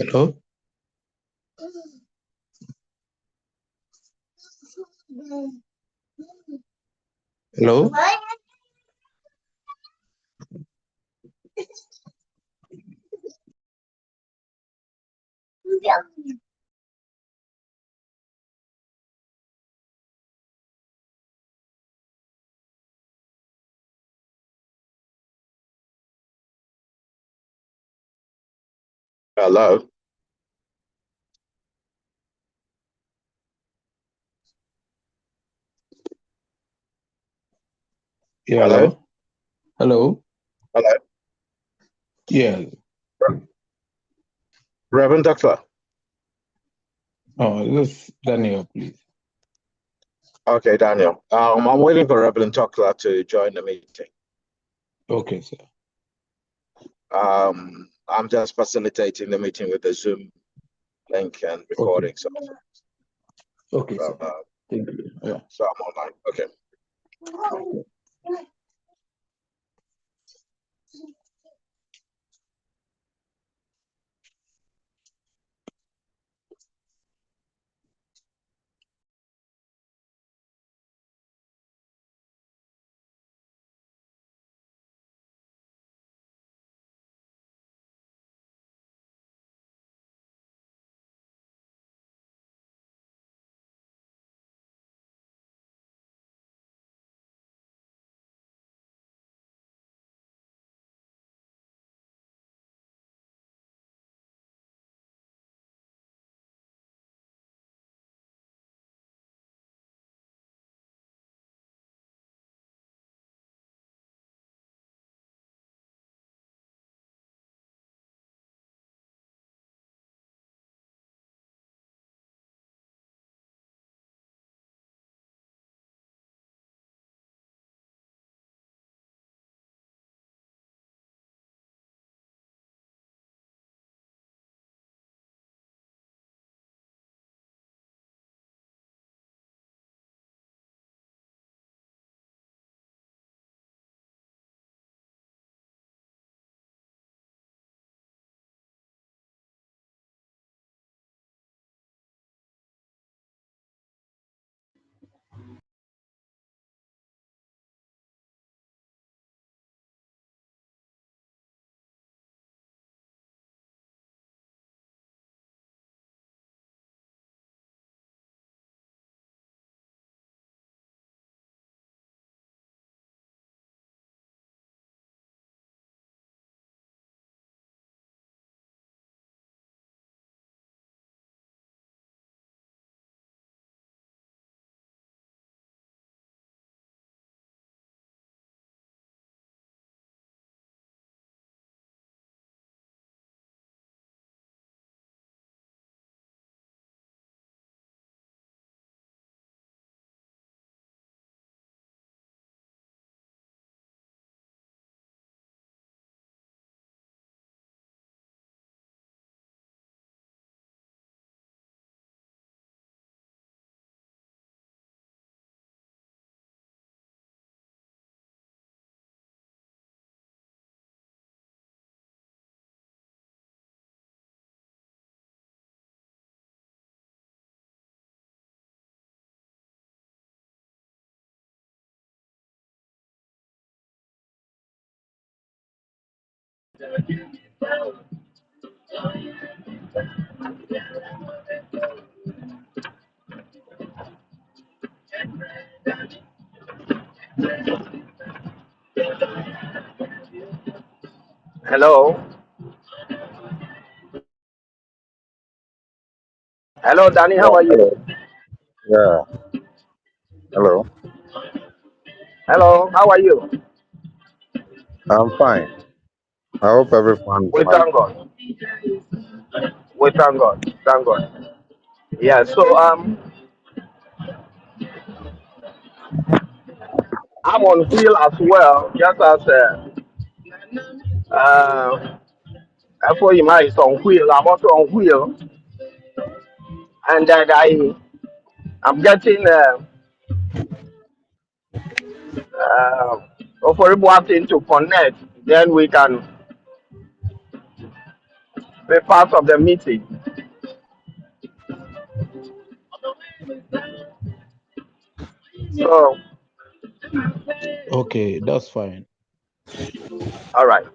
Hello? Hello? Hello. Yeah, Hello. hello? Hello? Hello. Yeah. Reverend Toxla. Oh, this is Daniel, please. Okay, Daniel. I'm waiting for Reverend Toxla to join the meeting. Okay, sir. I'm just facilitating the meeting with the Zoom link and recording. Okay, sir. Thank you. Yeah. So I'm online. Okay. Hello. Hello, Danny. Yeah, How are hello. you? Yeah, hello. Hello. How are you? I'm fine. I hope everyone is We fine. thank God. We thank God. Thank God. Yeah. So I'm on wheel as well, just as FOIMA is on wheel. I'm also on wheel, and then I'm getting for everyone to connect. Then we can be part of the meeting. So, Okay, that's fine. all right.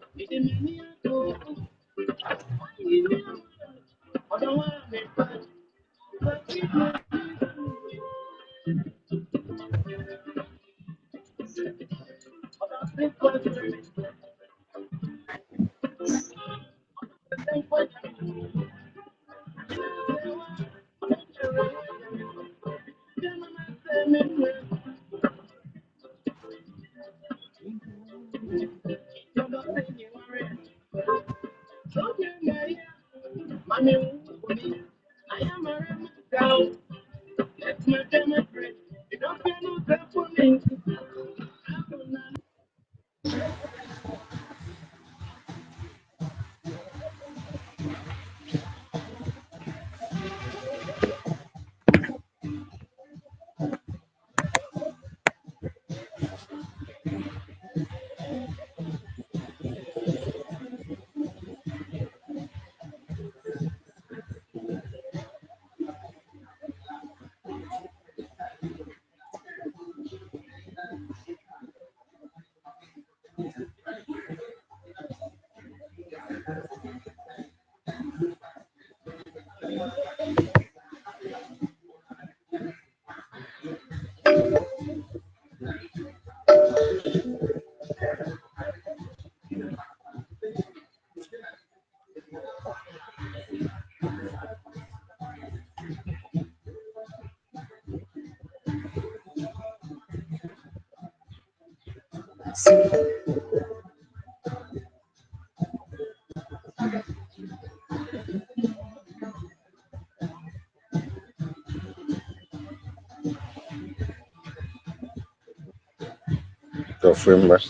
The framework.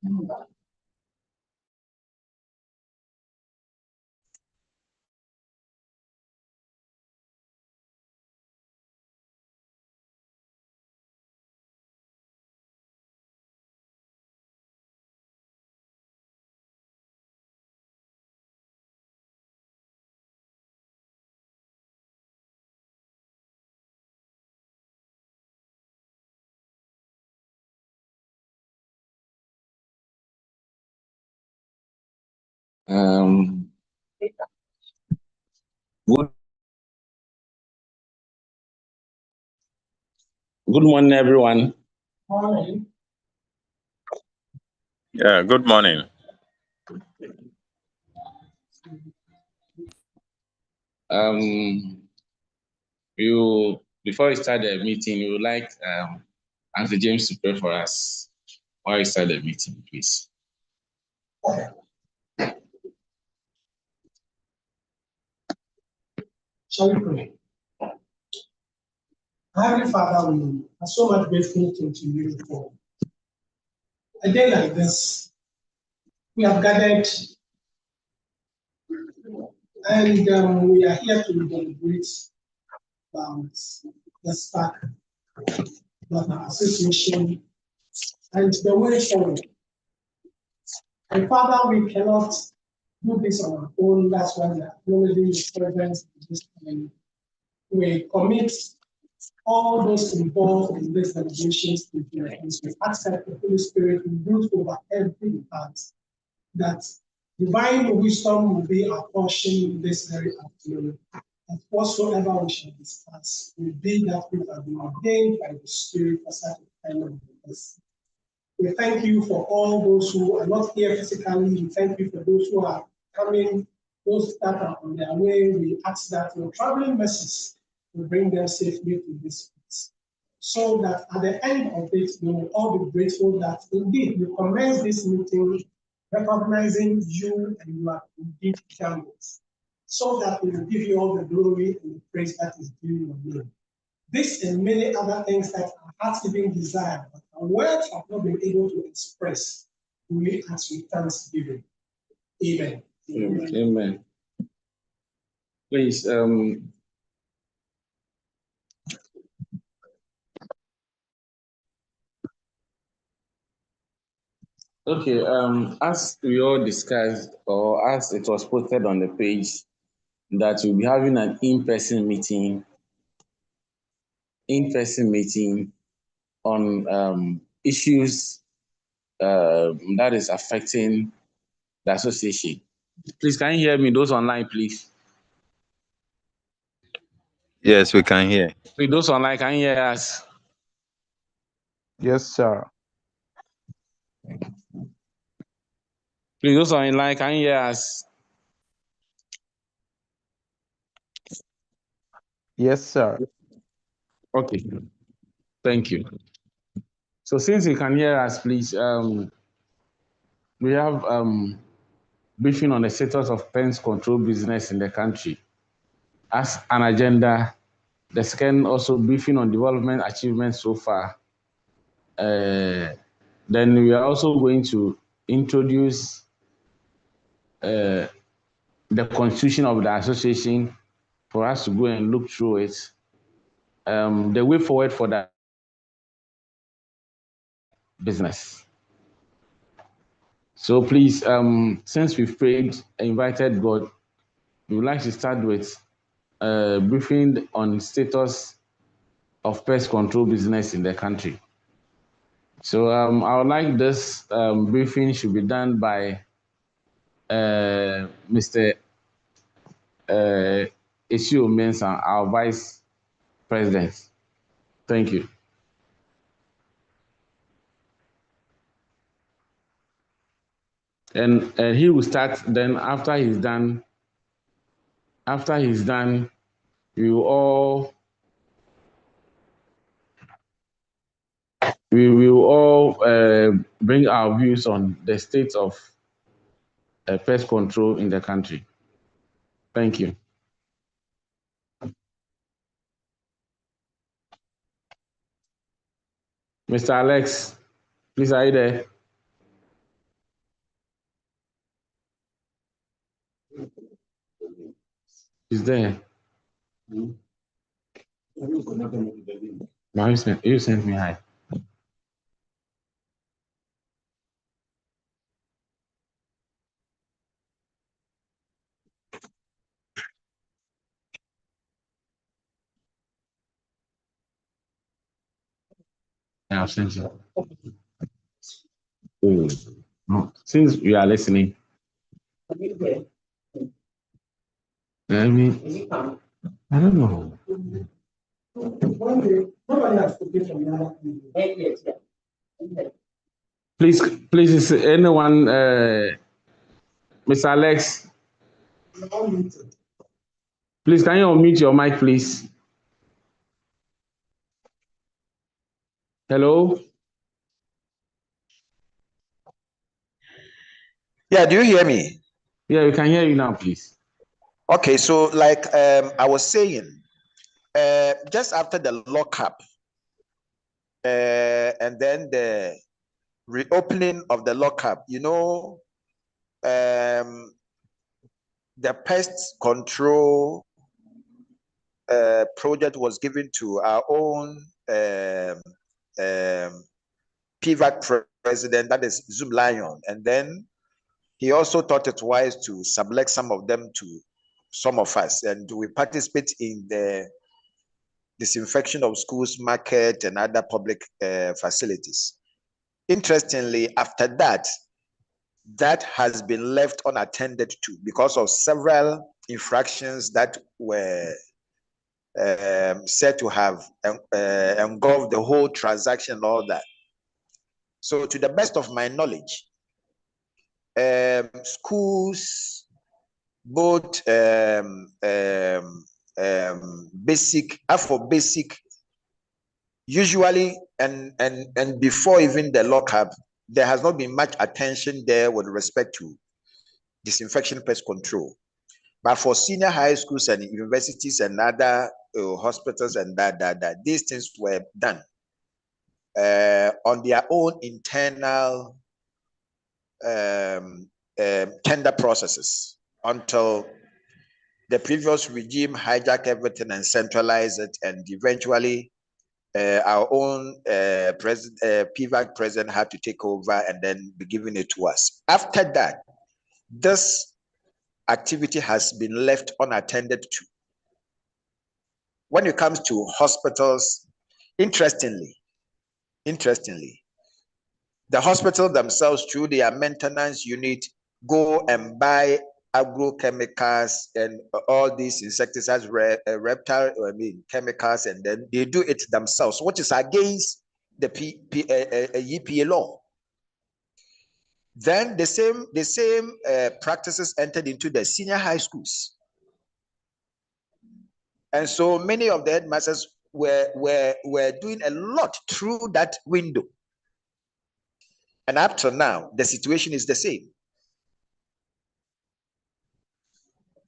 Good, good morning, everyone. Morning. Yeah, good morning. Before we start the meeting, we would like Auntie James to pray for us while we start the meeting, please. Shall we pray? Heavenly Father, we are so much grateful to you for a day like this. We have gathered and we are here to deliberate about the SPAC, the association, and the way forward. And Father, we cannot do this on our own. That's why we are acknowledging your presence in this time. We commit all those involved in these delegations to your hands. We ask that the Holy Spirit will brood over every part, that divine wisdom will be our portion this very afternoon. And whatsoever we shall discuss will be that which has been ordained by the Spirit for such a time of this. We thank you for all those who are not here physically. We thank you for those who are coming, those that are on their way. We ask that your traveling mercies will bring them safely to this place, so that at the end of it, we will all be grateful that indeed we commence this meeting recognizing you and you are indeed champions, so that we will give you all the glory and the praise that is due your name. This and many other things that our hearts even desire, but our words have not been able to express, we ask with thanksgiving. Amen. Amen. Please, okay, as we all discussed, or as it was posted on the page, that we'll be having an in-person meeting on issues that is affecting the association. Please, can you hear me? Those online, please. Yes, we can hear. Please, those online, can you hear us? Yes, sir. Please, those online, can you hear us? Yes, sir. Okay, thank you. So since you can hear us, please, we have briefing on the status of pest control business in the country as an agenda. The second also briefing on development achievements so far. Then we are also going to introduce the constitution of the association for us to go and look through it. The way forward for that business. So please, since we've prayed, invited God, we would like to start with a briefing on status of pest control business in the country. So I would like this briefing should be done by Mr. Isio Mensah, our Vice President. Thank you. And he will start. Then after he's done, we will all bring our views on the state of pest control in the country. Thank you. Mr. Alex, please, are you there? He's there. Now you sent me hi. I've sent you. Oh, no. Since you are listening, I mean, I don't know. Please, is anyone, Mr. Alex? Please, can you unmute your mic, please? Hello? Yeah, do you hear me? Yeah, we can hear you now, please. Okay, so like I was saying, just after the lockup and then the reopening of the lockup, the pest control project was given to our own PVAC president, that is Zoom Lion, and then he also thought it wise to sublet some of them to some of us, and we participate in the disinfection of schools, market, and other public facilities. Interestingly, after that, that has been left unattended to because of several infractions that were said to have engulfed the whole transaction and all that. So to the best of my knowledge, schools, both basic, for basic, usually, and before even the lockup, there has not been much attention there with respect to disinfection, pest control. But for senior high schools and universities and other hospitals and that, these things were done on their own internal tender processes until the previous regime hijacked everything and centralized it, and eventually our own PVAC president had to take over and then be giving it to us. After that, this activity has been left unattended to. When it comes to hospitals, interestingly, the hospital themselves, through their maintenance unit, go and buy agrochemicals and all these insecticides, reptile, chemicals, and then they do it themselves, which is against the EPA law. Then the same practices entered into the senior high schools, and so many of the headmasters were doing a lot through that window. And up to now, the situation is the same.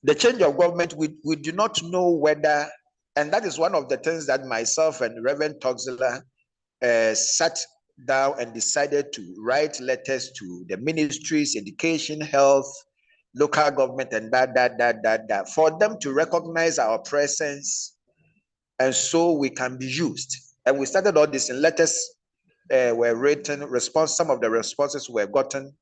The change of government, we do not know whether, and that is one of the things that myself and Reverend Toxla sat down and decided to write letters to the ministries, education, health, local government, and that, for them to recognize our presence, and so we can be used. And we started all this in letters were written, some of the responses were gotten,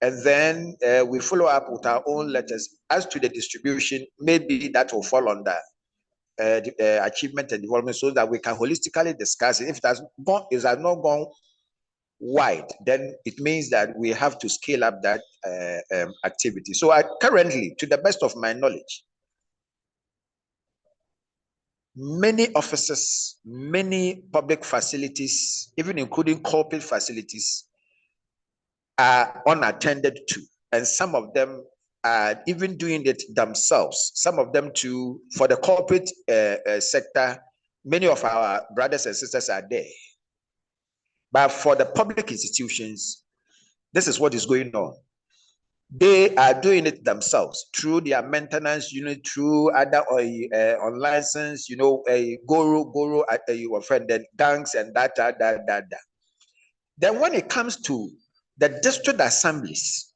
and then we follow up with our own letters. As to the distribution, maybe that will fall under achievement and development, so that we can holistically discuss it. If it has not gone wide, then it means that we have to scale up that activity. So currently, to the best of my knowledge, many offices, many public facilities, even including corporate facilities, are unattended to, and some of them are even doing it themselves. Some of them too, for the corporate sector, many of our brothers and sisters are there. But for the public institutions, this is what is going on. They are doing it themselves through their maintenance unit, through other unlicensed, guru, your friend, then gangs and that. Then when it comes to the district assemblies,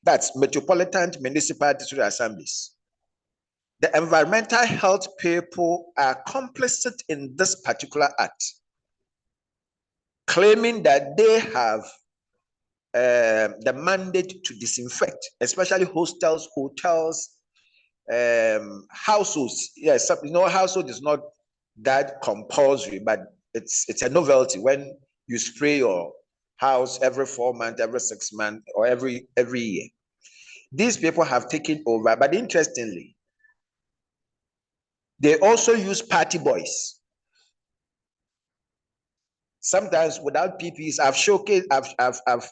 that's metropolitan municipal district assemblies, the environmental health people are complicit in this particular act, claiming that they have the mandate to disinfect, especially hostels, hotels, households. Yes, household is not that compulsory, but it's a novelty when you spray your house every 4 months, every 6 months, or every year. These people have taken over, but interestingly, they also use party boys. Sometimes without PPs, I've showcased, I've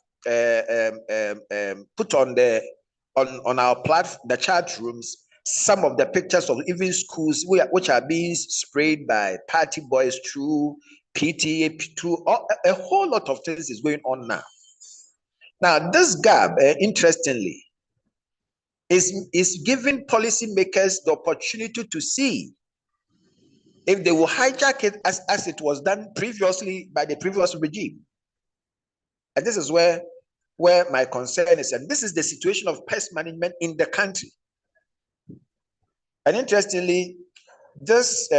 put on our platform, the chat rooms, some of the pictures of even schools which are being sprayed by party boys through PTA, through a whole lot of things is going on now. Now, this gap, interestingly, is giving policymakers the opportunity to see if they will hijack it as it was done previously by the previous regime. And this is where my concern is, and this is the situation of pest management in the country. And interestingly, this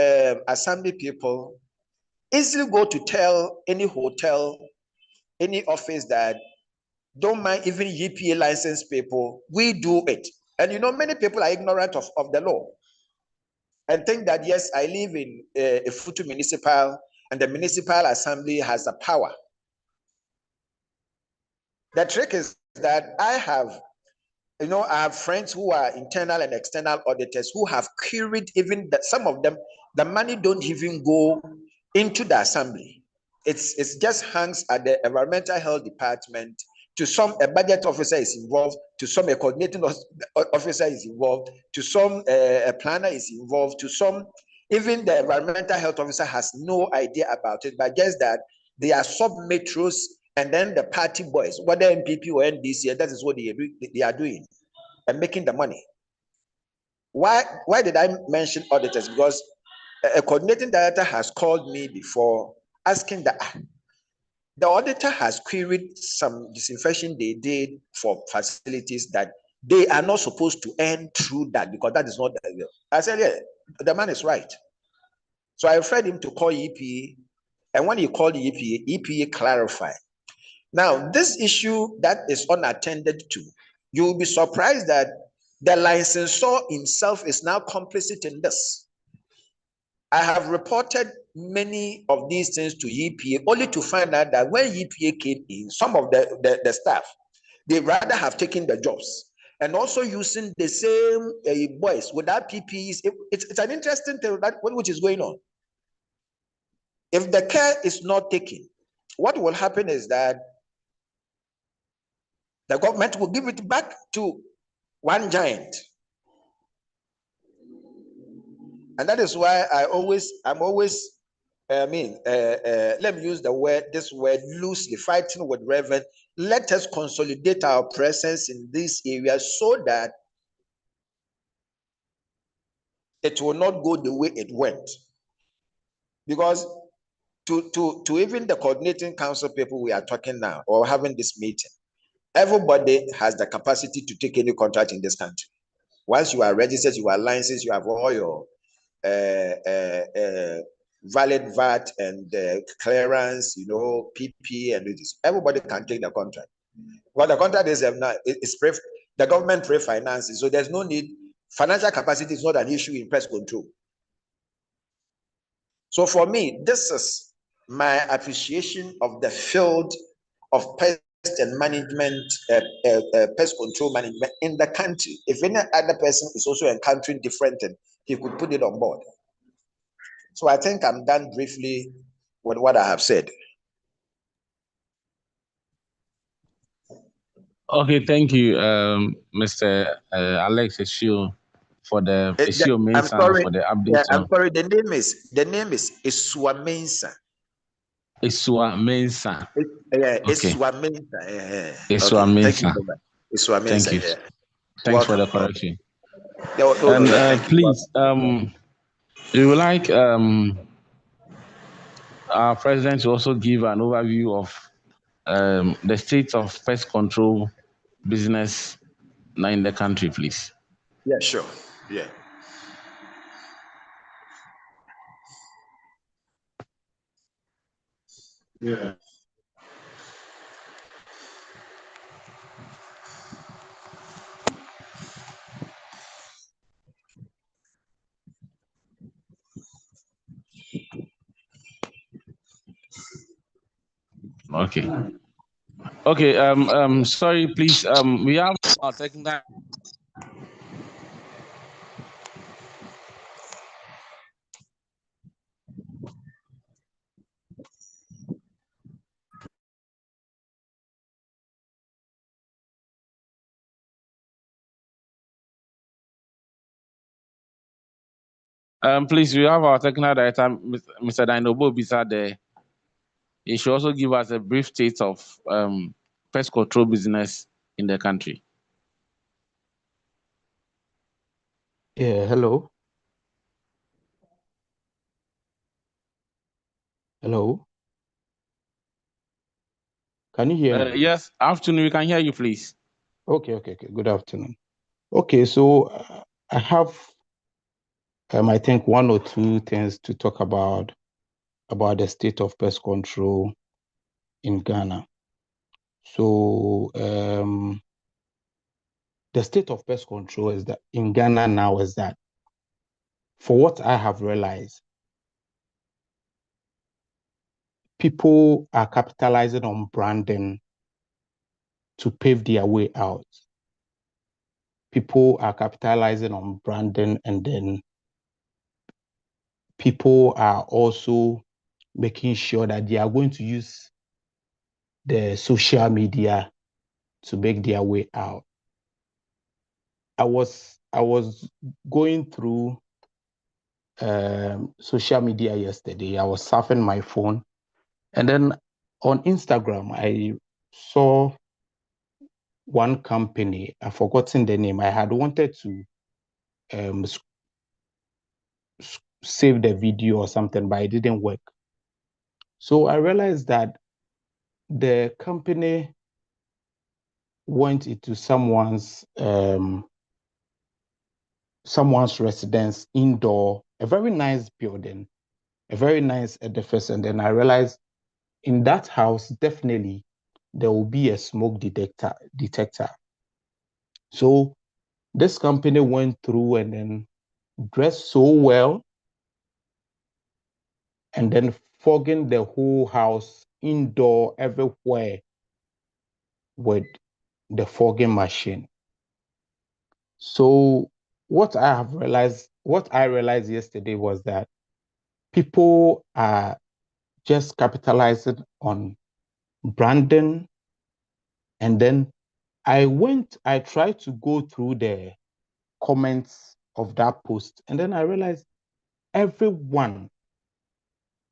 assembly people easily go to tell any hotel, any office that don't mind even EPA licensed people, we do it. And many people are ignorant of the law and think that, yes, I live in a Futu municipal and the municipal assembly has the power. The trick is that I have friends who are internal and external auditors who have queried even that some of them, the money don't even go into the assembly. It's just hangs at the environmental health department. To some, a budget officer is involved. To some, a coordinating officer is involved. To some, a planner is involved. To some, even the environmental health officer has no idea about it, but just that they are sub-metros. And then the party boys, whether MPP or NDC, that is what they are doing and making the money. Why did I mention auditors? Because a coordinating director has called me before asking that the auditor has queried some disinfection they did for facilities that they are not supposed to earn through that because that is not the. I said, yeah, the man is right. So I referred him to call EPA, and when he called the EPA clarified. Now, this issue that is unattended to, you will be surprised that the licensor himself is now complicit in this. I have reported many of these things to EPA only to find out that when EPA came in, some of the staff, they rather have taken the jobs and also using the same boys without PPEs. It's an interesting thing which is going on. If the care is not taken, what will happen is that the government will give it back to one giant. And that is why let me use this word loosely, fighting with Reverend. Let us consolidate our presence in these areas so that it will not go the way it went. Because to even the coordinating council people we are talking now or having this meeting, everybody has the capacity to take any contract in this country. Once you are registered, you are licensed, you have all your valid VAT and clearance, PP and this. Everybody can take the contract. What the contract is now, the government pre-finances, so there's no need. Financial capacity is not an issue in pest control. So for me, this is my appreciation of the field of pest and management, pest control management in the country. If any other person is also encountering different thing, he could put it on board. So I think I'm done briefly with what I have said. Okay, thank you, Mr. Alex Eshiu, for the I'm sorry. for the update. Yeah, I'm sorry. The name is Isua Mensa. Isua Mensa. Yeah, okay. Isua Mensa. Isua Mensa. Thank you so much. Isua Mensa. Thank you. Yeah. Thanks Welcome. for the correction. And please, we would like our president to also give an overview of the state of pest control business now in the country, please. Yeah, sure. Yeah. Yeah. Okay. Okay. Sorry, please. We have our technical. Please, we have our technical director, Mr. Dinobo Bisa there. He should also give us a brief state of pest control business in the country. Yeah, hello. Hello. Can you hear me? Yes, afternoon, we can hear you, please. Okay. Good afternoon. Okay, so I have, I think, one or two things to talk about the state of pest control in Ghana. So the state of pest control is that in Ghana now is that, for what I have realized, people are capitalizing on branding to pave their way out. People are capitalizing on branding, and then people are also making sure that they are going to use the social media to make their way out. I was going through social media yesterday. I was surfing my phone, and then on Instagram, I saw one company. I've forgotten the name. I had wanted to save the video or something, but it didn't work. So I realized that the company went into someone's residence indoor, a very nice building, a very nice edifice, and then I realized in that house definitely there will be a smoke detector. So this company went through and then dressed so well, and then fogging the whole house indoor everywhere with the fogging machine. So what I realized yesterday was that people are just capitalizing on branding. And then I tried to go through the comments of that post, and then I realized everyone,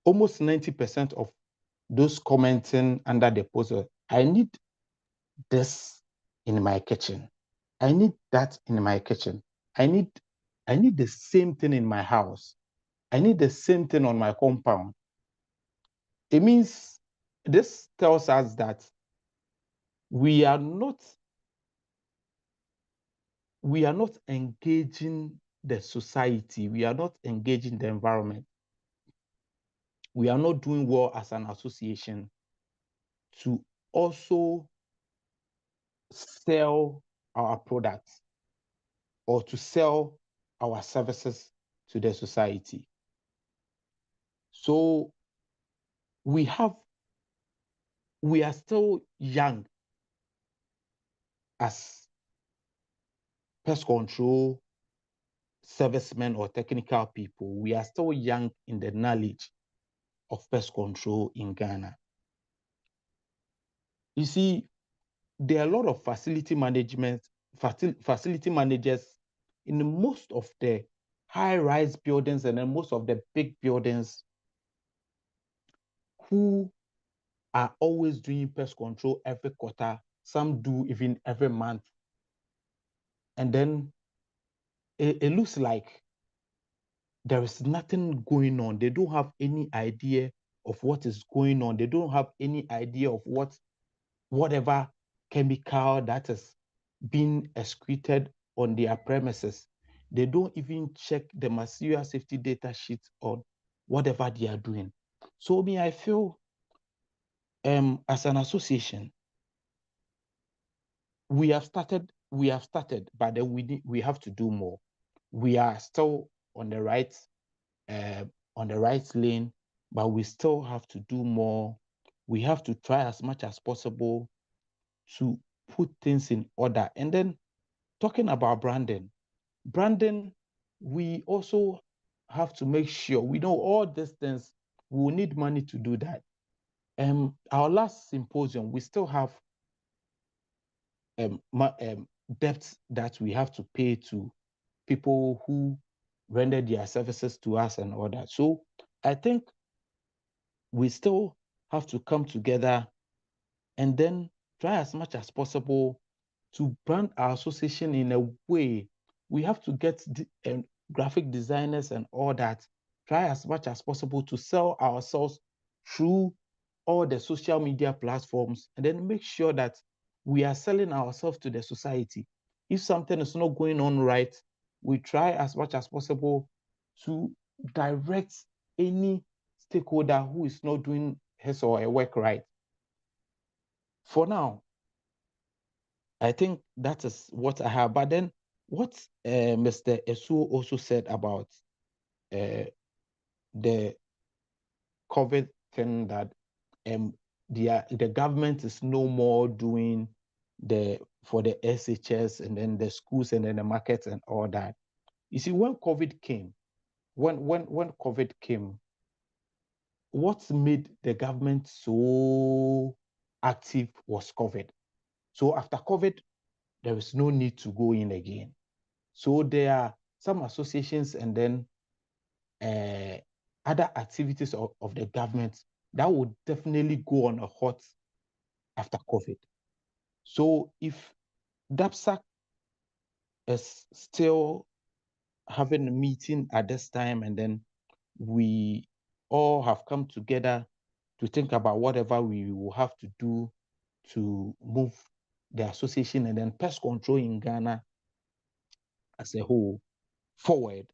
almost 90% of those commenting under the post, I need this in my kitchen. I need that in my kitchen. I need the same thing in my house. I need the same thing on my compound. It means this tells us that we are not engaging the society. We are not engaging the environment. We are not doing well as an association to also sell our products or to sell our services to the society. So we are still young as pest control servicemen or technical people. We are still young in the knowledge of pest control in Ghana. You see, there are a lot of facility managers in most of the high-rise buildings and in most of the big buildings who are always doing pest control every quarter. Some do even every month. And then it looks like there is nothing going on. They don't have any idea of what is going on. They don't have any idea of whatever chemical that is being excreted on their premises. They don't even check the material safety data sheet on whatever they are doing. So I feel as an association, we have started, but then we have to do more. We are still on the right lane, but we still have to do more. We have to try as much as possible to put things in order. And then talking about branding, we also have to make sure we know all these things. We will need money to do that. Our last symposium, we still have debts that we have to pay to people who rendered their services to us and all that. So I think we still have to come together and then try as much as possible to brand our association in a way. We have to get graphic designers and all that, try as much as possible to sell ourselves through all the social media platforms, and then make sure that we are selling ourselves to the society. If something is not going on right, we try as much as possible to direct any stakeholder who is not doing his or her work right. For now, I think that is what I have. But then what Mr. Esu also said about the COVID thing, that the government is no more doing for the SHS and then the schools and then the markets and all that. You see, when COVID came, what made the government so active was COVID. So after COVID, there is no need to go in again. So there are some associations and then other activities of the government that would definitely go on a halt after COVID. So if DAPSAC is still having a meeting at this time, and then we all have come together to think about whatever we will have to do to move the association and then pest control in Ghana as a whole forward,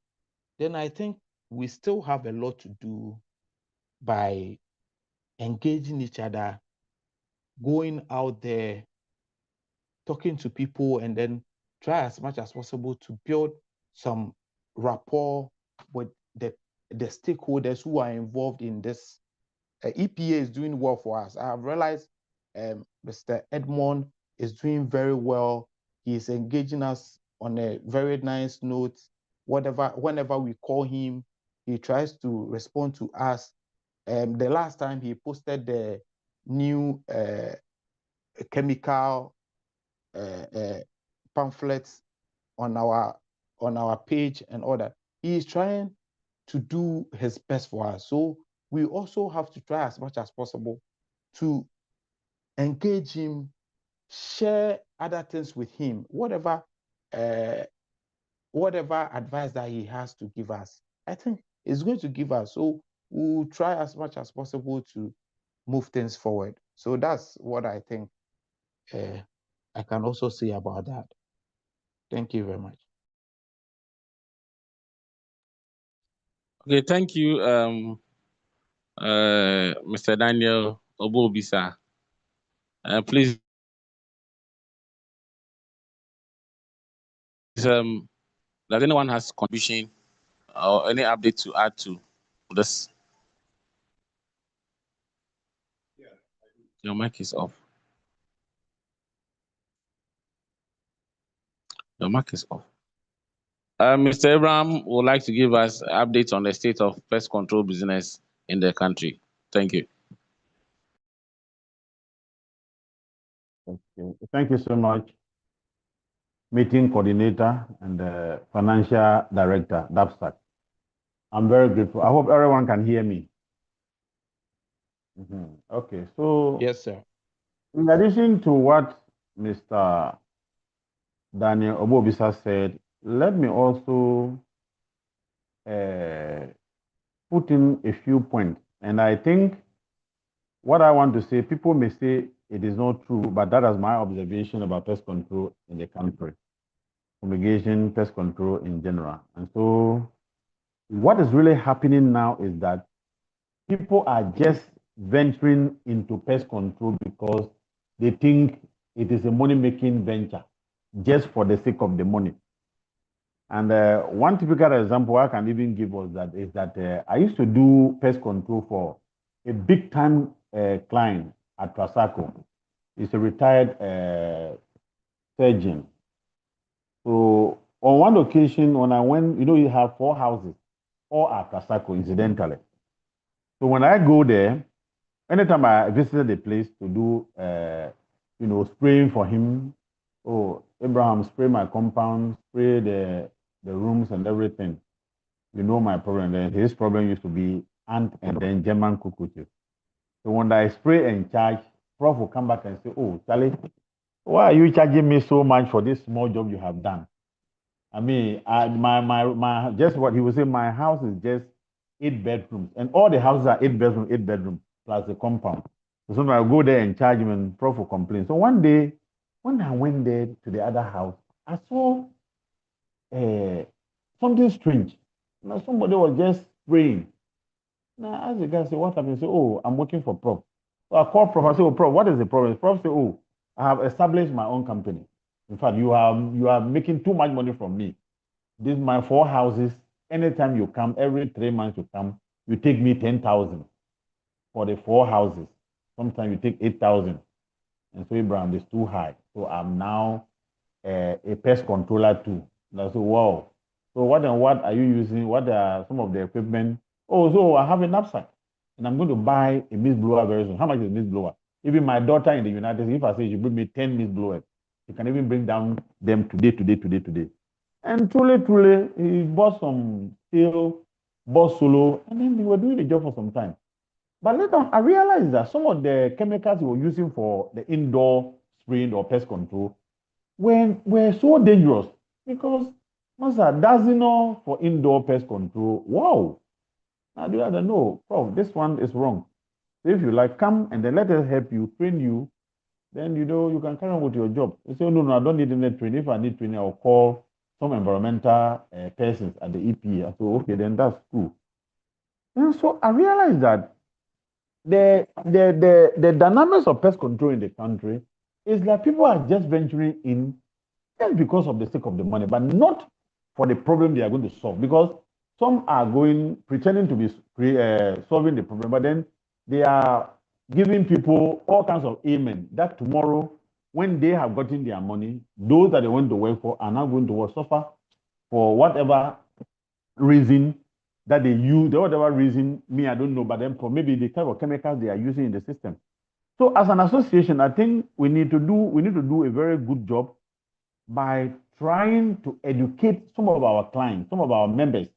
then I think we still have a lot to do by engaging each other, going out there, talking to people, and then try as much as possible to build some rapport with the stakeholders who are involved in this. EPA is doing well for us. I have realized Mr. Edmond is doing very well. He is engaging us on a very nice note. Whenever we call him, he tries to respond to us. The last time he posted the new chemical pamphlets on our page and all that. He is trying to do his best for us. So we also have to try as much as possible to engage him, share other things with him, whatever advice that he has to give us, I think is going to give us. So we'll try as much as possible to move things forward. So that's what I think I can also say about that. Thank you very much. Okay, thank you, Mr. Daniel Obobisa. Please, does anyone has contribution or any update to add to this? Yeah. Your mic is off. Your mic is off. Mr. Abraham would like to give us updates on the state of pest control business in the country. Thank you. Okay. Thank you so much, meeting coordinator and financial director, DAPSAC. I'm very grateful. I hope everyone can hear me. Okay, so yes, sir. In addition to what Mr. Daniel Obobisa said, let me also put in a few points. And I think what I want to say, people may say it is not true, but that is my observation about pest control in the country, fumigation, pest control in general. And so what is really happening now is that people are just venturing into pest control because they think it is a money-making venture just for the sake of the money. And one typical example I can even give was that is that I used to do pest control for a big-time client at Trasaco. He's a retired surgeon. So on one occasion, when I went, you have 4 houses, all at Trasaco, incidentally. So when I go there, anytime I visited the place to do, spraying for him, oh, Abraham, spray my compound, spray the rooms and everything. You know my problem. Then his problem used to be ant and then German cockroaches. So when I spray and charge, Prof will come back and say, "Oh, Charlie, why are you charging me so much for this small job you have done?" I mean, my just what he would say. My house is just 8 bedrooms, and all the houses are 8 bedrooms plus the compound. So sometimes I go there and charge him, and Prof will complain. So one day, when I went there to the other house, I saw something strange. Now somebody was just spraying. Now I asked the guy, say, "What happened?" He said, "Oh, I'm working for Prof." So I called Prof. I said, "Oh, Prof, what is the problem?" Prof said, "Oh, I have established my own company. In fact, you are making too much money from me. This is my 4 houses. Anytime you come, every 3 months you come, you take me 10,000 for the 4 houses. Sometimes you take 8,000. And so Abraham is too high. So I'm now a pest controller too." And I said, "Wow. So what are you using? What are some of the equipment?" "Oh, so I have a knapsack, and I'm going to buy a mist blower very soon." "How much is mist blower?" Even my daughter in the United States, if I say you bring me 10 mist blowers, you can even bring down them today. And truly, he bought some steel, bought solo, and then they were doing the job for some time. But later on, I realized that some of the chemicals we were using for the indoor spraying or pest control were so dangerous because Master, does know for indoor pest control. Wow. Now the other no, Prof, this one is wrong. So if you like, come and then let us help you, train you, then you can carry on with your job. You say, no, I don't need any training. If I need training, I'll call some environmental persons at the EPA. I said, okay, then that's cool. And so I realized that the dynamics of pest control in the country is that people are just venturing in just because of the sake of the money, but not for the problem they are going to solve. Because some are pretending to be solving the problem, but then they are giving people all kinds of amen that tomorrow, when they have gotten their money, those that they want to work for are now going to suffer for whatever reason that they use, whatever reason, I don't know, but then for maybe the type of chemicals they are using in the system. So as an association, I think we need to do a very good job by trying to educate some of our clients, some of our members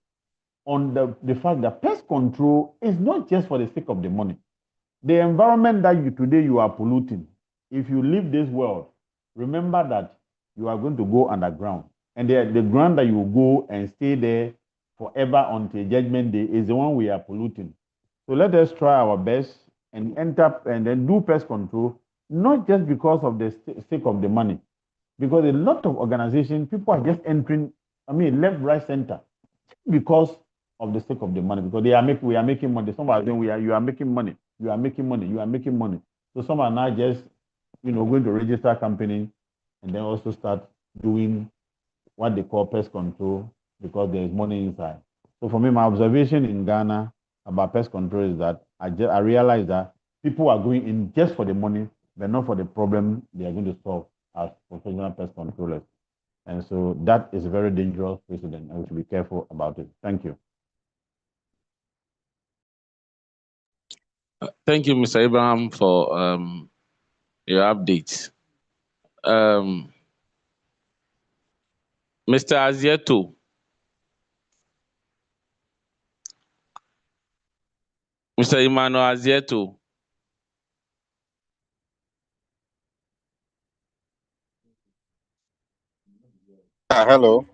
on the fact that pest control is not just for the sake of the money. The environment that today you are polluting, if you leave this world, remember that you are going to go underground. And the ground that you go and stay there forever until judgment day is the one we are polluting. So let us try our best and enter and then do pest control, not just because of the sake of the money, because a lot of organizations, people are just entering, left, right, center, because of the sake of the money, because we are making money. Some are saying you are making money, you are making money, you are making money. So some are now just, going to register company and then also start doing what they call pest control because there is money inside. So for me, my observation in Ghana about pest control is that I realize that people are going in just for the money, but not for the problem they are going to solve as professional pest controllers. And so that is a very dangerous precedent, and we should be careful about it. Thank you. Thank you, Mr. Abraham, for your update. Mr. Azieto. Mr. Emmanuel Azieto. Hello.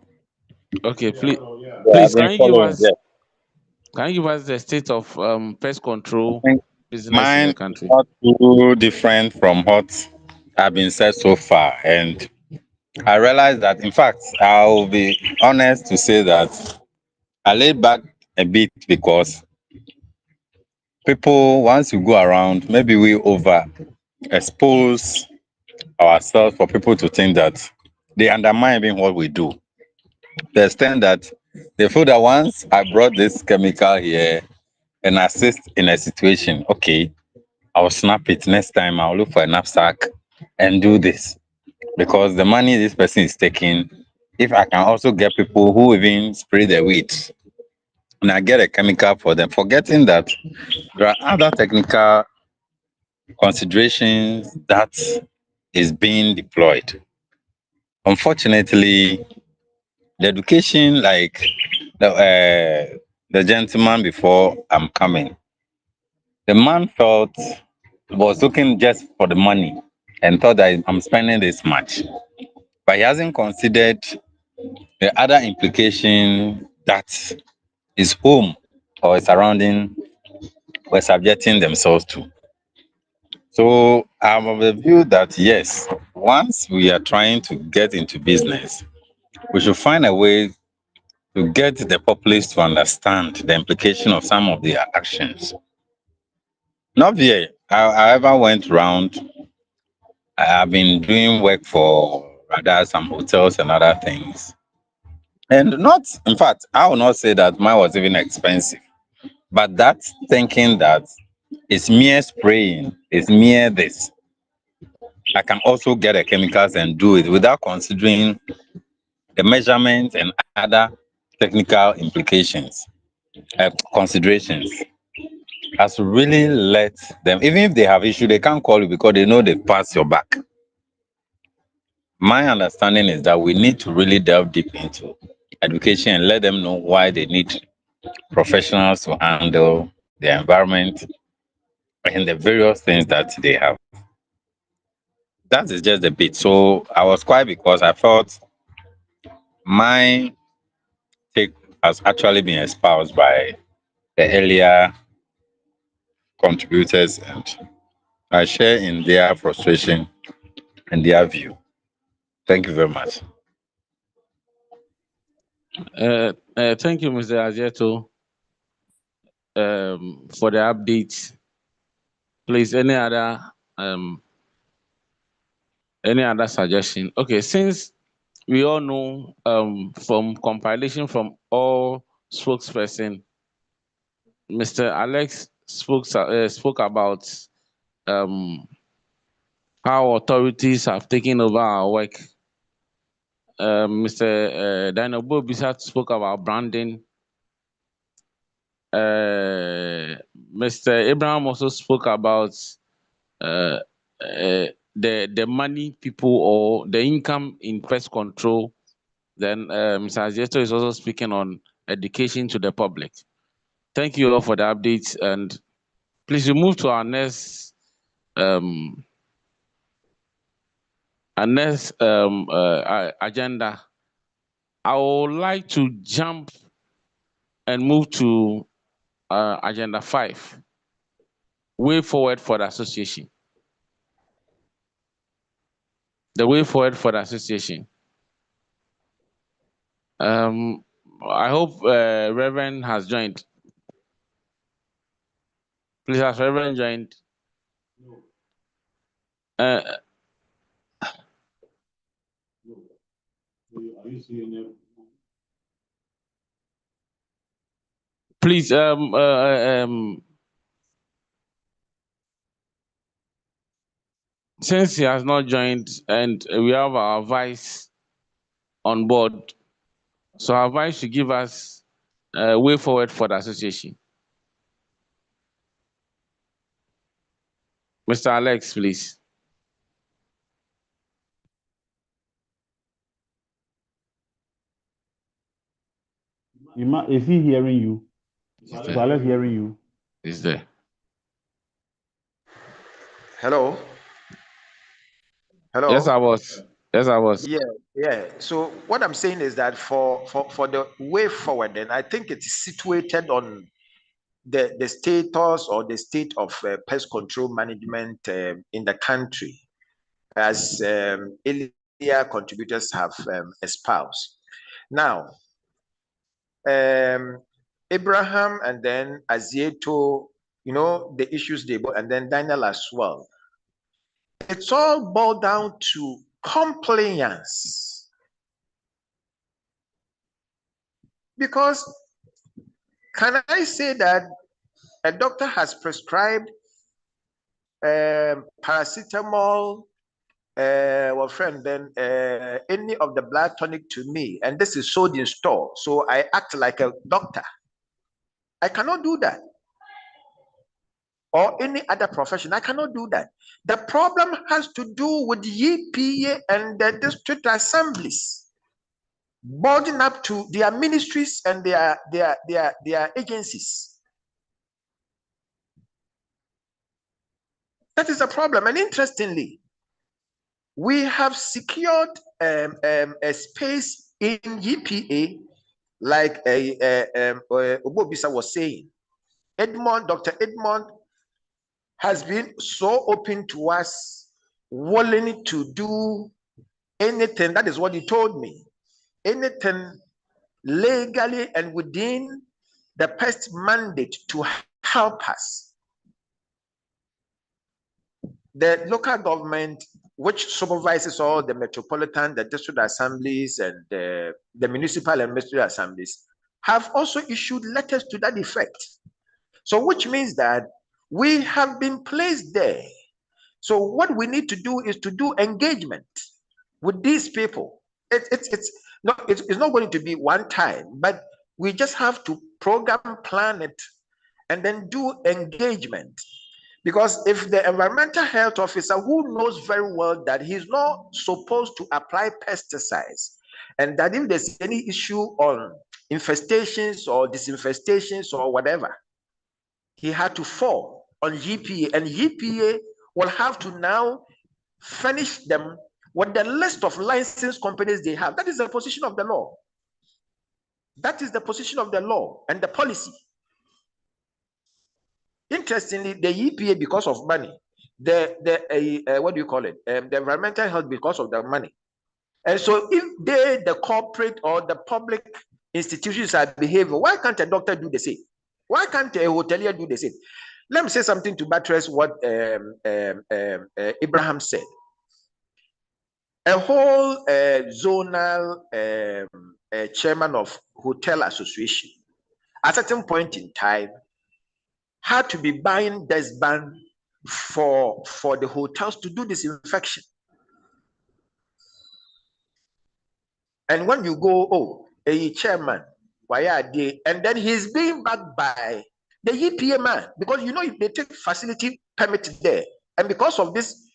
Okay, please, Yeah, I've can been you give following. us the state of pest control business in the Mine is country? not too different from what have been said so far. And I realized that, in fact, I'll be honest to say that I laid back a bit because people, once we go around, maybe we overexpose ourselves for people to think that they undermine even what we do. To the extent that they feel that once I brought this chemical here and assist in a situation, okay, I'll snap it. Next time I'll look for a knapsack and do this. Because the money this person is taking, if I can also get people who even spray the weeds and I get a chemical for them, forgetting that there are other technical considerations that is being deployed. Unfortunately, the education, like the gentleman before I'm coming, the man felt was looking just for the money and thought that I'm spending this much, but he hasn't considered the other implication that his home or his surrounding were subjecting themselves to. So I'm of the view that yes, once we are trying to get into business, we should find a way to get the populace to understand the implication of some of their actions. Not here. I ever went around. I have been doing work for rather some hotels and other things. And not, in fact, I will not say that mine was even expensive, but that thinking that it's mere spraying, it's mere this. I can also get the chemicals and do it without considering the measurements and other technical implications, considerations. Has really let them, even if they have issue, they can't call you because they know they pass your back. My understanding is that we need to really delve deep into education and let them know why they need professionals to handle their environment and the various things that they have. That is just a bit. So I was quiet because I felt my take has actually been espoused by the earlier contributors, and I share in their frustration and their view. Thank you very much. Thank you, Mr. Ajeto, for the update. Please, any other suggestion? Okay, since we all know from compilation from all spokesperson, Mr. Alex spoke about how authorities have taken over our work. Mr. Daniel Bobisa spoke about branding. Mr. Abraham also spoke about the money people or the income in pest control. Then Mr. Ajeto is also speaking on education to the public. Thank you all for the updates, and please we move to our next agenda. I would like to jump and move to agenda 5, way forward for the association. The way forward for the association. I hope Reverend has joined. Please, has Reverend joined? Please, since he has not joined and we have our vice on board, so our vice should give us a way forward for the association. Mr. Alex, please. Is he hearing you? Is Alex hearing you? Is there? Hello. Hello. Yes, I was. Yes, I was. Yeah. So what I'm saying is that for the way forward, then I think it's situated on the status or the state of pest control management in the country, as earlier contributors have espoused. Now, Abraham and then Azieto you know, the issues they brought, and then Daniel as well. It's all boiled down to compliance. Because can I say that a doctor has prescribed paracetamol, well, friend, then any of the blood tonic to me, and this is sold in store, so I act like a doctor? I cannot do that. Or any other profession, I cannot do that. The problem has to do with the EPA and the district assemblies boarding up to their ministries and their agencies. That is a problem. And interestingly, we have secured a space in EPA, like Obobisa was saying. Dr. Edmond has been so open to us, willing to do anything. That is what he told me. Anything legally and within the pest mandate to help us. The local government, which supervises all the metropolitan, the district assemblies, and the municipal and ministerial assemblies, have also issued letters to that effect. So which means that we have been placed there. So what we need to do is to do engagement with these people. It's not going to be one time, but we just have to program, plan it, and then do engagement. Because if the environmental health officer, who knows very well that he's not supposed to apply pesticides, and that if there's any issue on infestations or disinfestations or whatever, he had to fall on EPA, and EPA will have to now furnish them with the list of licensed companies they have. That is the position of the law. That is the position of the law and the policy. Interestingly, the EPA, because of money, what do you call it? The environmental health, because of the money. And so if they, the corporate or the public institutions are behaving, why can't a doctor do the same? Why can't a hotelier do the same? Let me say something to buttress what Abraham said. A whole zonal chairman of hotel association, at a certain point in time, had to be buying dustpan for the hotels to do disinfection. And when you go, oh, a chairman, why are they? And then he's being backed by the EPA man, because you know they take facility permit there, and because of this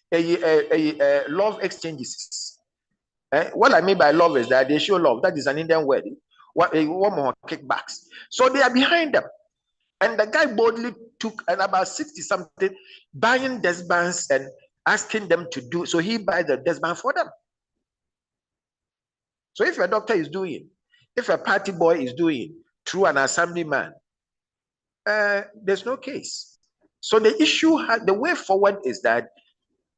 love exchanges. What I mean by love is that they show love. That is an Indian word. What more kickbacks? So they are behind them. And the guy boldly took about 60 something, buying dustbans and asking them to do. So he buys the dustban for them. So if a doctor is doing, if a party boy is doing through an assemblyman, there's no case. So the issue, the way forward is that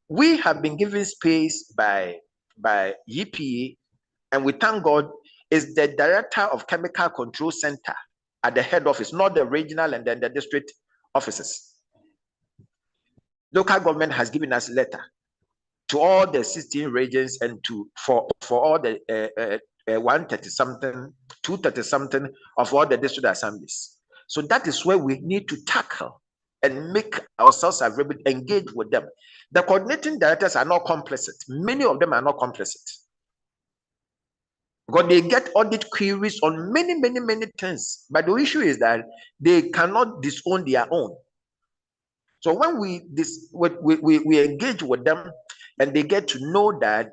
we have been given space by EPA, and we thank God is the director of Chemical Control Center at the head office, not the regional and then the district offices. Local government has given us a letter to all the 16 regions and for all the 130 something, 230 something of all the district assemblies. So that is where we need to tackle and make ourselves available, engage with them. The coordinating directors are not complicit. Many of them are not complicit, because they get audit queries on many things. But the issue is that they cannot disown their own. So when we engage with them and they get to know that,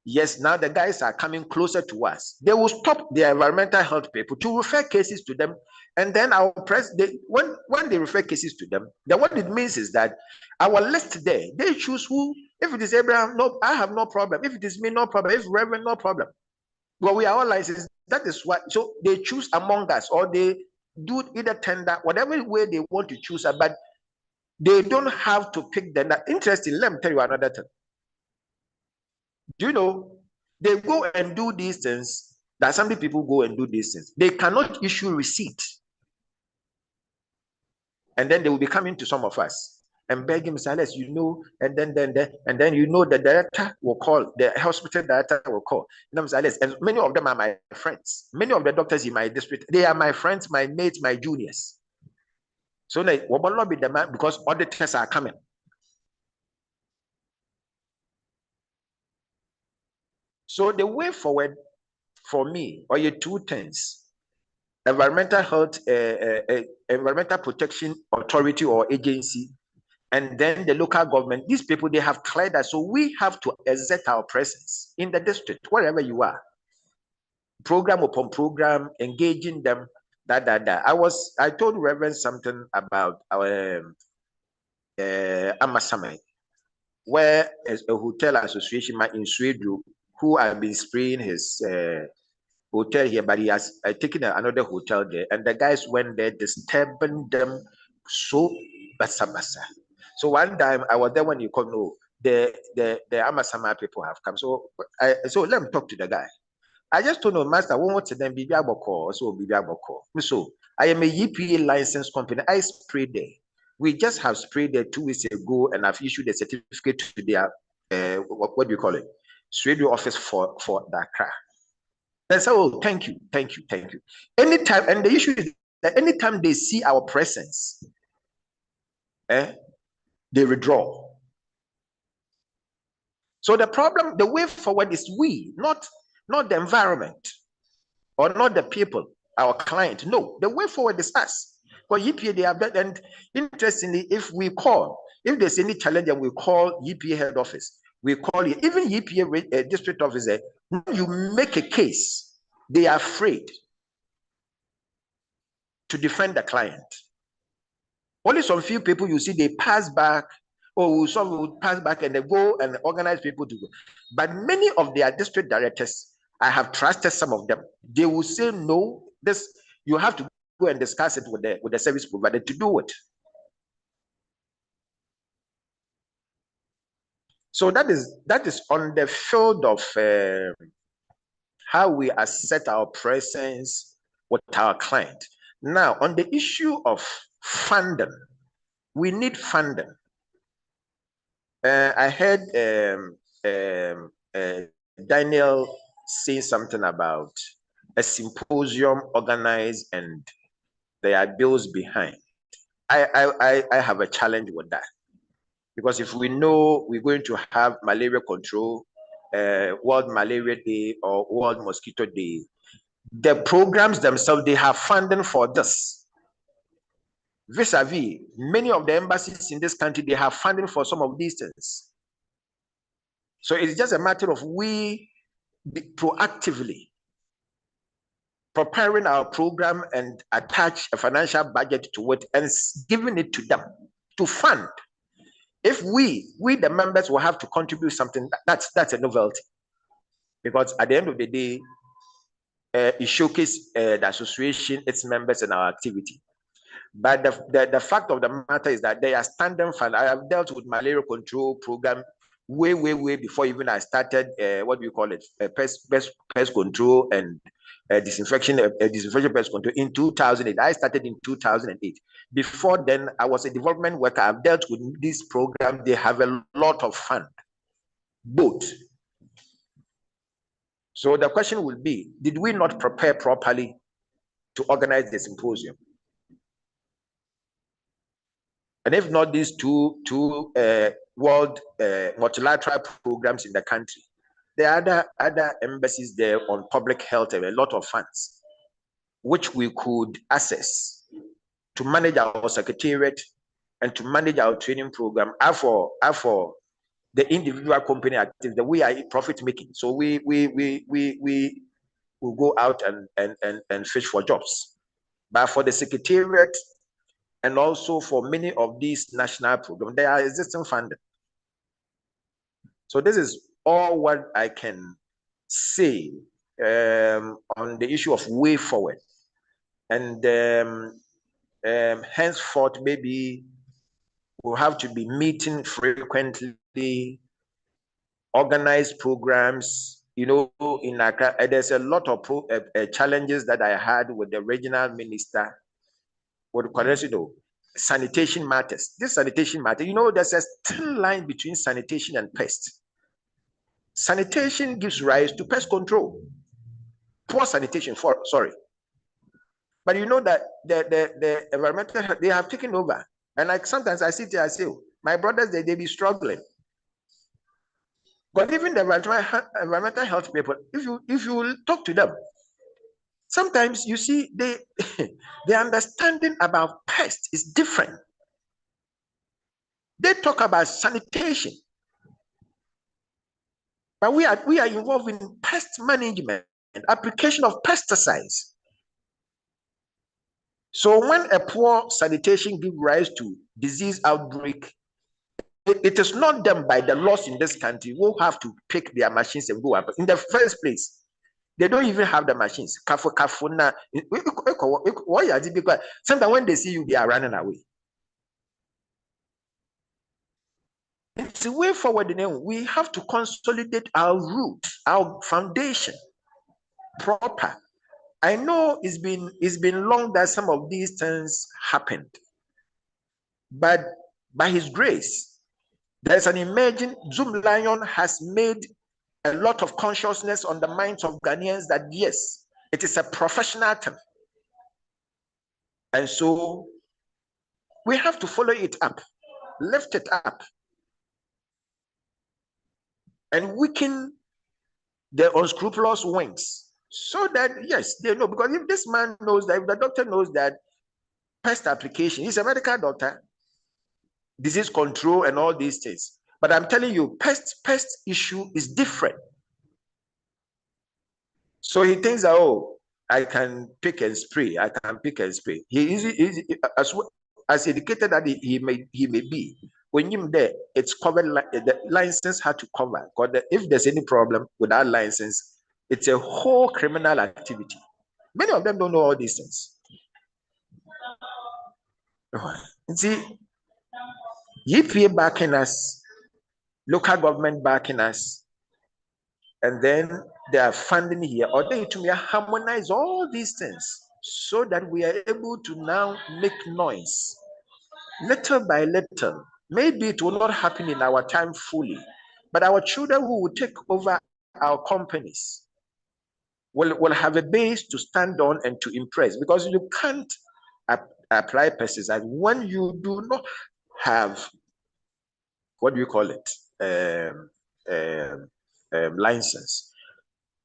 yes, now the guys are coming closer to us, they will stop their environmental health people to refer cases to them. And then our when they refer cases to them, then what it means is that our list there, they choose who. If it is Abraham, no, I have no problem. If it is me, no problem. If Reverend, no problem. Well, we are all licensed. That is why. So they choose among us, or they do either tender, whatever way they want to choose. But they don't have to pick them. Interesting. Let me tell you another thing. Do you know they go and do these things? That some people go and do these things. They cannot issue receipt. And then they will be coming to some of us and begging Mr. Alex, you know, and then you know the director will call, the hospital director will call. Mr. Alex, and many of them are my friends. Many of the doctors in my district, they are my friends, my mates, my juniors. So they will not be the man because auditors are coming. So the way forward for me are you two things: environmental health, environmental protection authority or agency, and then the local government. These people, they have cleared us, so we have to exert our presence in the district, wherever you are. Program upon program, engaging them. I told Reverend something about our Amasamai, where a hotel association in Sweden who have been spraying his hotel here, but he has taken another hotel there, and the guys went there disturbing them so basa. So one time I was there when you come. No, the Amasama people have come. So let me talk to the guy. I just told him, Master, what's the name? Bibi Aboko, so Bibi Aboko. So I am a EPA licensed company. I sprayed there. We just have sprayed there 2 weeks ago, and I've issued a certificate to their what do you call it? Radio office for Dakar. They say, oh, thank you. Anytime, and the issue is that anytime they see our presence, they withdraw. So the problem, the way forward is we, not the environment or not the people, our client. No, the way forward is us. But EPA, they have that. And interestingly, if there's any challenge, and we call EPA head office, we call it, even EPA district officer, when you make a case, they are afraid to defend the client. Only some few people you see, they pass back, or some will pass back and they go and organize people to go. But many of their district directors, I have trusted some of them. They will say, no, this you have to go and discuss it with the service provider to do it. So that is on the field of how we assert our presence with our client. Now, on the issue of funding, we need funding. I heard Daniel say something about a symposium organized and there are bills behind. I have a challenge with that, because if we know we're going to have malaria control, World Malaria Day or World Mosquito Day, the programs themselves, they have funding for this. Vis-a-vis, many of the embassies in this country, they have funding for some of these things. So it's just a matter of we proactively preparing our program and attach a financial budget to it and giving it to them to fund. If we the members will have to contribute something, that's a novelty, because at the end of the day, it showcases the association, its members, and our activity. But the fact of the matter is that they are standing fund. I have dealt with malaria control program way before even I started what do you call it, pest control and disinfection pest control in 2008. I started in 2008. Before then, I was a development worker. I've dealt with this program. They have a lot of fun, both. So the question will be, did we not prepare properly to organize the symposium? And if not these two world multilateral programs in the country, there are other embassies there on public health and a lot of funds, which we could access to manage our secretariat and to manage our training program. For the individual company activities, we are profit making, so we will go out and fish for jobs. But for the secretariat and also for many of these national programs, they are existing funding. So this is all what I can say on the issue of way forward. And henceforth, maybe we'll have to be meeting frequently, organize programs. You know, in Accra, there's a lot of challenges that I had with the regional minister, with Kwaresino. sanitation matters. This sanitation matter, you know, there's a thin line between sanitation and pest. Sanitation gives rise to pest control. Poor sanitation, sorry. But you know that the environmental, they have taken over. And like sometimes I sit there, I say, oh, my brothers, they be struggling. But even the environmental health people, if you talk to them, sometimes you see they their understanding about pests is different. They talk about sanitation, but we are involved in pest management and application of pesticides. So when a poor sanitation gives rise to disease outbreak, it is not them by the laws in this country who have to pick their machines and go up. In the first place, they don't even have the machines. Sometimes when they see you, they are running away. It's a way forward. We have to consolidate our root, our foundation proper. I know it's been long that some of these things happened, but by His grace, there's an emerging Zoom Lion has made a lot of consciousness on the minds of Ghanaians that yes, it is a professional term, and so we have to follow it up, lift it up, and weaken the unscrupulous wings, so that yes, they know. Because if this man knows that, if the doctor knows that pest application, he's a medical doctor, disease control and all these things, but I'm telling you, pest issue is different. So he thinks that, oh, I can pick and spray. I can pick and spray. He is as educated that he may be. When you're there, it's covered. The license had to cover. Because if there's any problem with that license, it's a whole criminal activity. Many of them don't know all these things. You see, EPA backing us, local government backing us, and then they are funding here, or they to harmonize all these things so that we are able to now make noise little by little. Maybe it will not happen in our time fully, but our children who will take over our companies will have a base to stand on and to impress, because you can't apply pesticides when you do not have, what do you call it, license.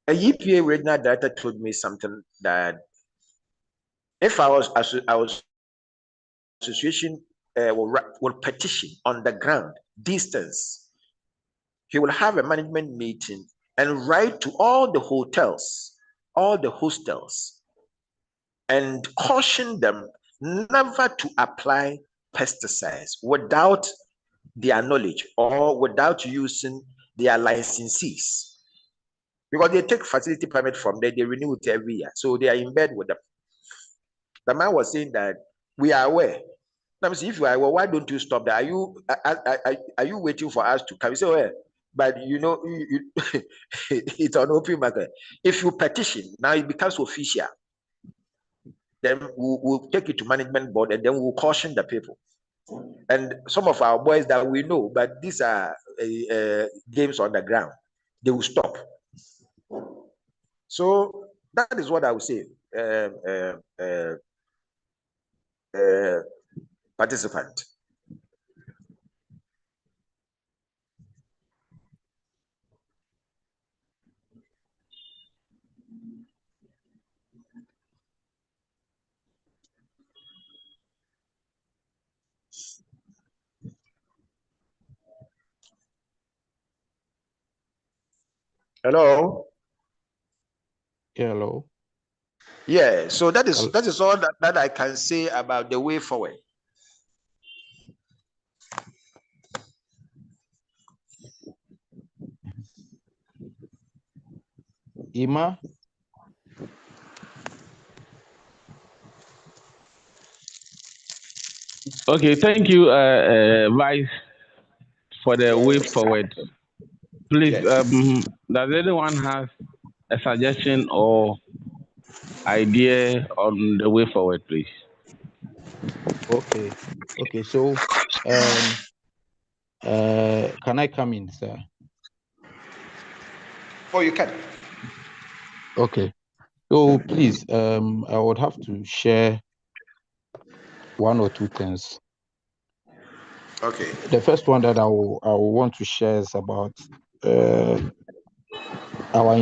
A EPA regional director told me something that if our association will petition on the ground distance, he will have a management meeting and write to all the hotels, all the hostels, and caution them never to apply pesticides without their knowledge or without using their licensees. Because they take facility permit from there, they renew it every year. So they are in bed with them. The man was saying that we are aware. Let me see, if you are aware, why don't you stop that? Are you waiting for us to come? You say, well, but you know, it's an open market. If you petition, now it becomes official. Then we'll take it to management board, and then we'll caution the people. And some of our boys that we know, but these are games on the ground, they will stop. So that is what I would say, participant. Hello. Hello. Yeah, so that is all that I can say about the way forward. Ima. Okay, thank you, Vice, for the way forward. Please, Yes. does anyone have a suggestion or idea on the way forward, please? Okay. Okay. So, can I come in, sir? Oh, you can. Okay. So please, I would have to share one or two things. Okay. The first one that I will want to share is about our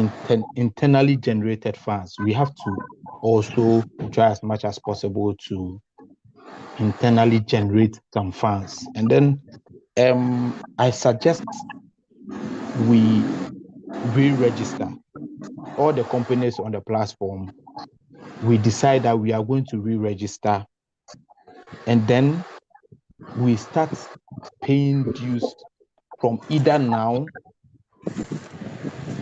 internally generated funds. We have to also try as much as possible to internally generate some funds. And then I suggest we re-register all the companies on the platform. We decide that we are going to re-register, and then we start paying dues from either now.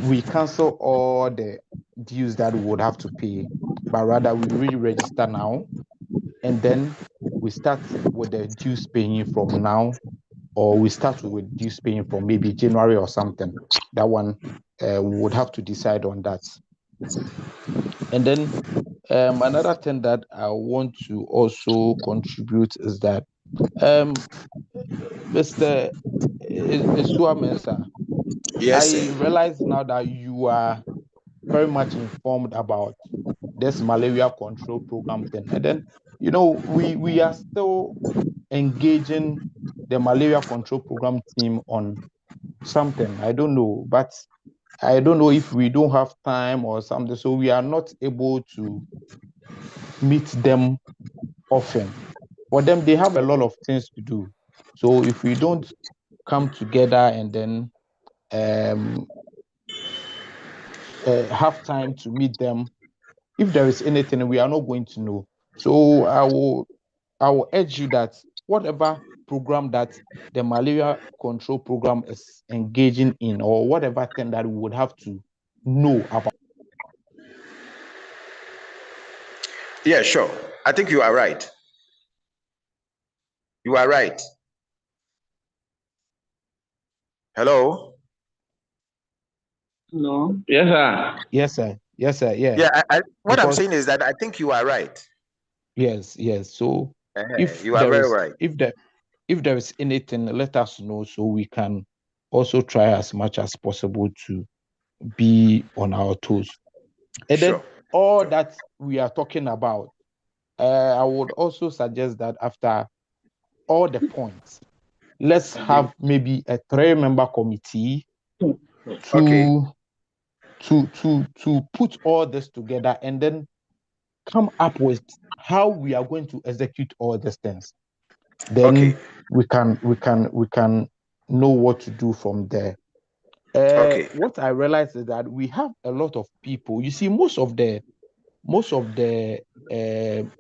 We cancel all the dues that we would have to pay, but rather we re-register now, and then we start with the dues paying from now, or we start with dues paying from maybe January or something. That one, we would have to decide on that. And then another thing that I want to also contribute is that Mr. Esua Mensah, Yes, I sir. realize now that you are very much informed about this malaria control program thing. And then, we are still engaging the malaria control program team on something. I don't know, but I don't know if we don't have time or something. So we are not able to meet them often. For them, they have a lot of things to do. So if we don't come together and then have time to meet them, if there is anything, we are not going to know. So I will urge you that whatever program that the malaria control program is engaging in, or whatever thing that we would have to know about. Yeah, sure. I think you are right. You are right. Hello? No. Yes, sir. Yes, sir. Yes, sir. Yeah. Yeah, what I'm Because saying is that I think you are right. yes, yes. So if You are there very is right. if there is anything, let us know so we can also try as much as possible to be on our toes. And then Sure. all that we are talking about, I would also suggest that after all the points, let's have maybe a 3-member committee Okay. to put all this together and then come up with how we are going to execute all these things. Okay. Then we can know what to do from there. Okay. What I realized is that we have a lot of people. You see, most of the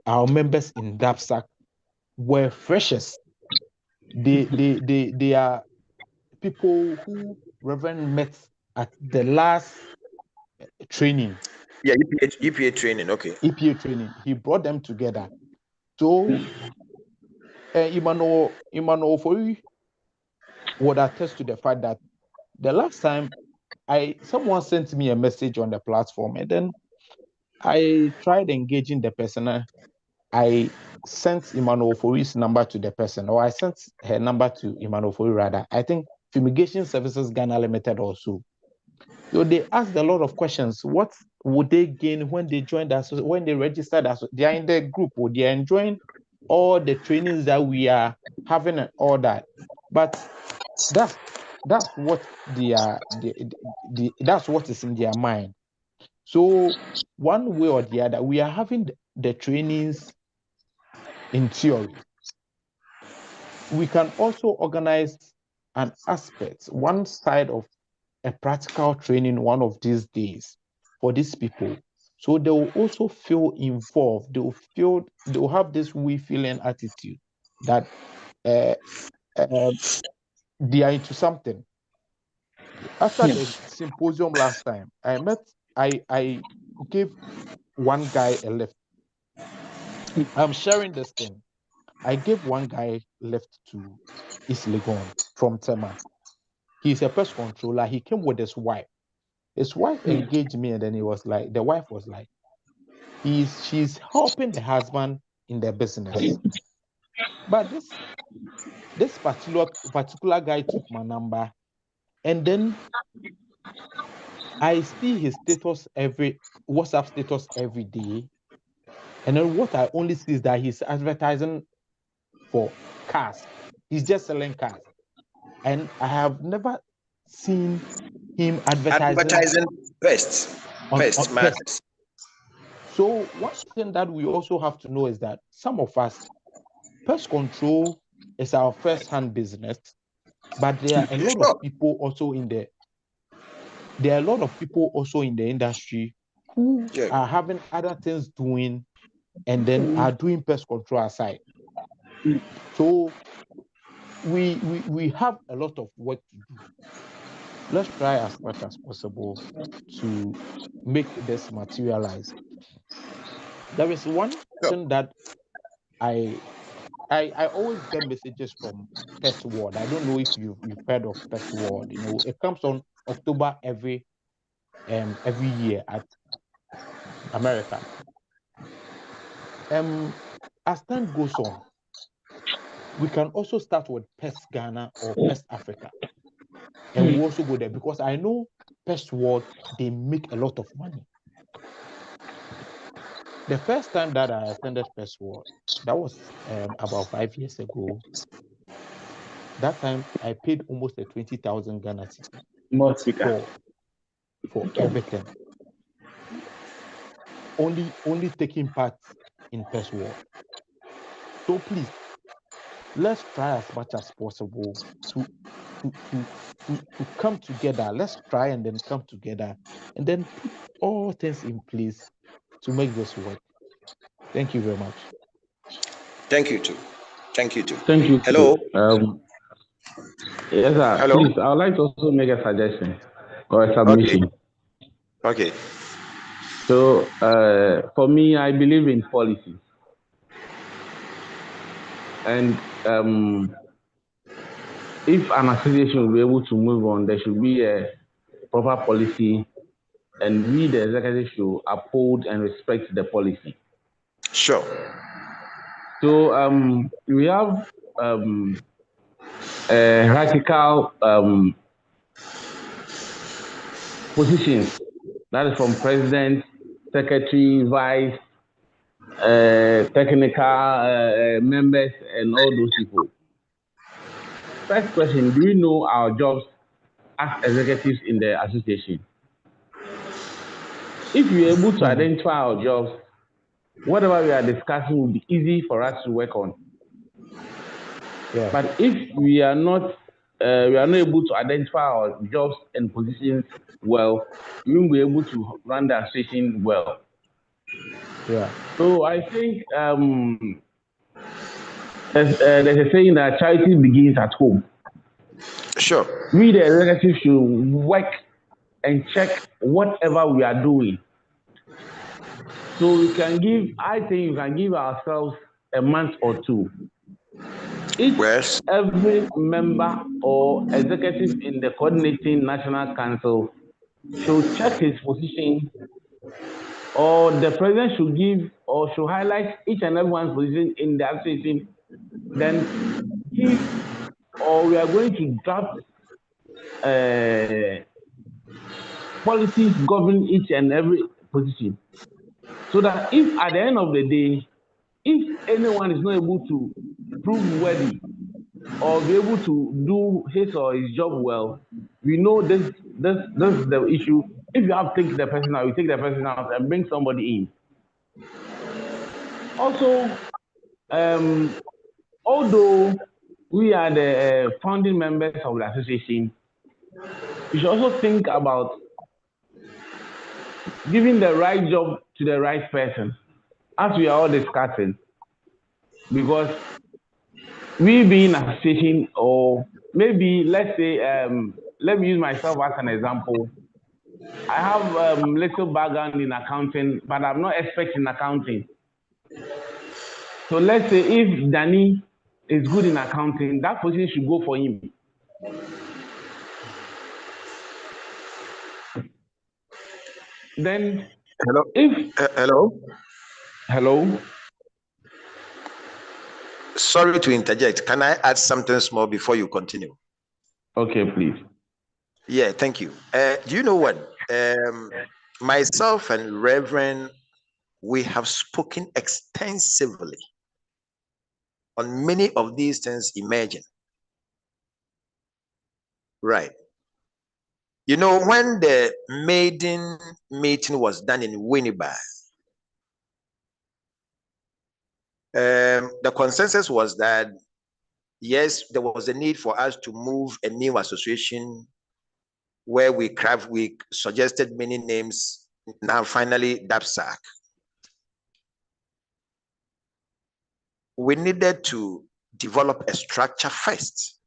our members in DAPSAC were freshers. They are people who Reverend met at the last training, Yeah, EPA training. Okay. EPA training. He brought them together. So Emmanuel Ofori would attest to the fact that the last time someone sent me a message on the platform, and then I tried engaging the person. I sent Emmanuel Ofori's number to the person, or I sent her number to Emmanuel Ofori rather. I think Fumigation Services Ghana Limited also. So they asked a lot of questions. What would they gain when they joined us, when they registered us? They are in the group, or they are enjoying all the trainings that we are having and all that. But that's that's what they are that's what is in their mind. So one way or the other, we are having the trainings in theory. We can also organize an aspect, one side of a practical training one of these days for these people. So they will also feel involved. They will have this we feeling attitude that uh, uh, they are into something. After the symposium last time, I gave one guy a lift. I'm sharing this thing. I gave one guy lift to East Legon from Tema. He's a pest controller. He came with his wife. His wife engaged me, and then the wife was like, she's helping the husband in the business. But this particular guy took my number, and then I see his WhatsApp status every day. And then what I only see is that he's advertising for cars. He's just selling cars. And I have never seen him advertising pests. on Pests pests. matters. So one thing that we also have to know is that some of us, pest control is our first-hand business, but there are a lot of people also in the industry who are having other things doing and then are doing pest control aside. So we have a lot of work to do. Let's try as much as possible to make this materialize. There is one thing that I always get messages from Pest World. I don't know if you've heard of Pest World. You know, it comes on October every year at America. As time goes on, we can also start with Pest Ghana or Pest Africa, and we'll also go there because I know Pest World, they make a lot of money. The first time that I attended Pest World, that was about 5 years ago. That time I paid almost a 20,000 Ghana cedi for everything. Only taking part in Pest World. So please, let's try as much as possible to come together. Let's try and then come together and then put all things in place to make this work. Thank you very much. Thank you too. Thank you too. Thank you. Hello. Yes, sir. Hello? Please, I would like to also make a suggestion or a submission. Okay. So, for me, I believe in policy. And if an association will be able to move on, there should be a proper policy, and we, the executive, should uphold and respect the policy. Sure. So, we have hierarchical positions. That is from president, secretary, vice, technical members, and all those people. First question, do we know our jobs as executives in the association? If we're able to identify our jobs, whatever we are discussing will be easy for us to work on. Yeah. But if we are not able to identify our jobs and positions well, we won't be able to run the association well. Yeah. So I think there's a saying that charity begins at home. Sure. We, the executive, should work and check whatever we are doing. So we can give, I think we can give ourselves a month or two. Every member or executive in the coordinating national council should check his position, or the president should give or should highlight each and everyone's position in the association. Then give, or we are going to draft policies governing each and every position, so that if at the end of the day, if anyone is not able to prove worthy or be able to do his or his job well, we know this is the issue. If you have to take the person out, you take the person out and bring somebody in. Also, although we are the founding members of the association, we should also think about giving the right job to the right person, as we are all discussing. Because we being an association, or maybe let's say, let me use myself as an example. I have little background in accounting, but I'm not expert in accounting. So let's say if Danny is good in accounting, that position should go for him. Then hello. Hello. Sorry to interject. Can I add something small before you continue? Okay, please. Yeah, thank you. Do you know what? Myself and Reverend, we have spoken extensively on many of these things emerging. Right. You know, when the maiden meeting was done in Winnipeg, the consensus was that, yes, there was a need for us to move a new association where we suggested many names. Now, finally, DAPSAC. We needed to develop a structure first.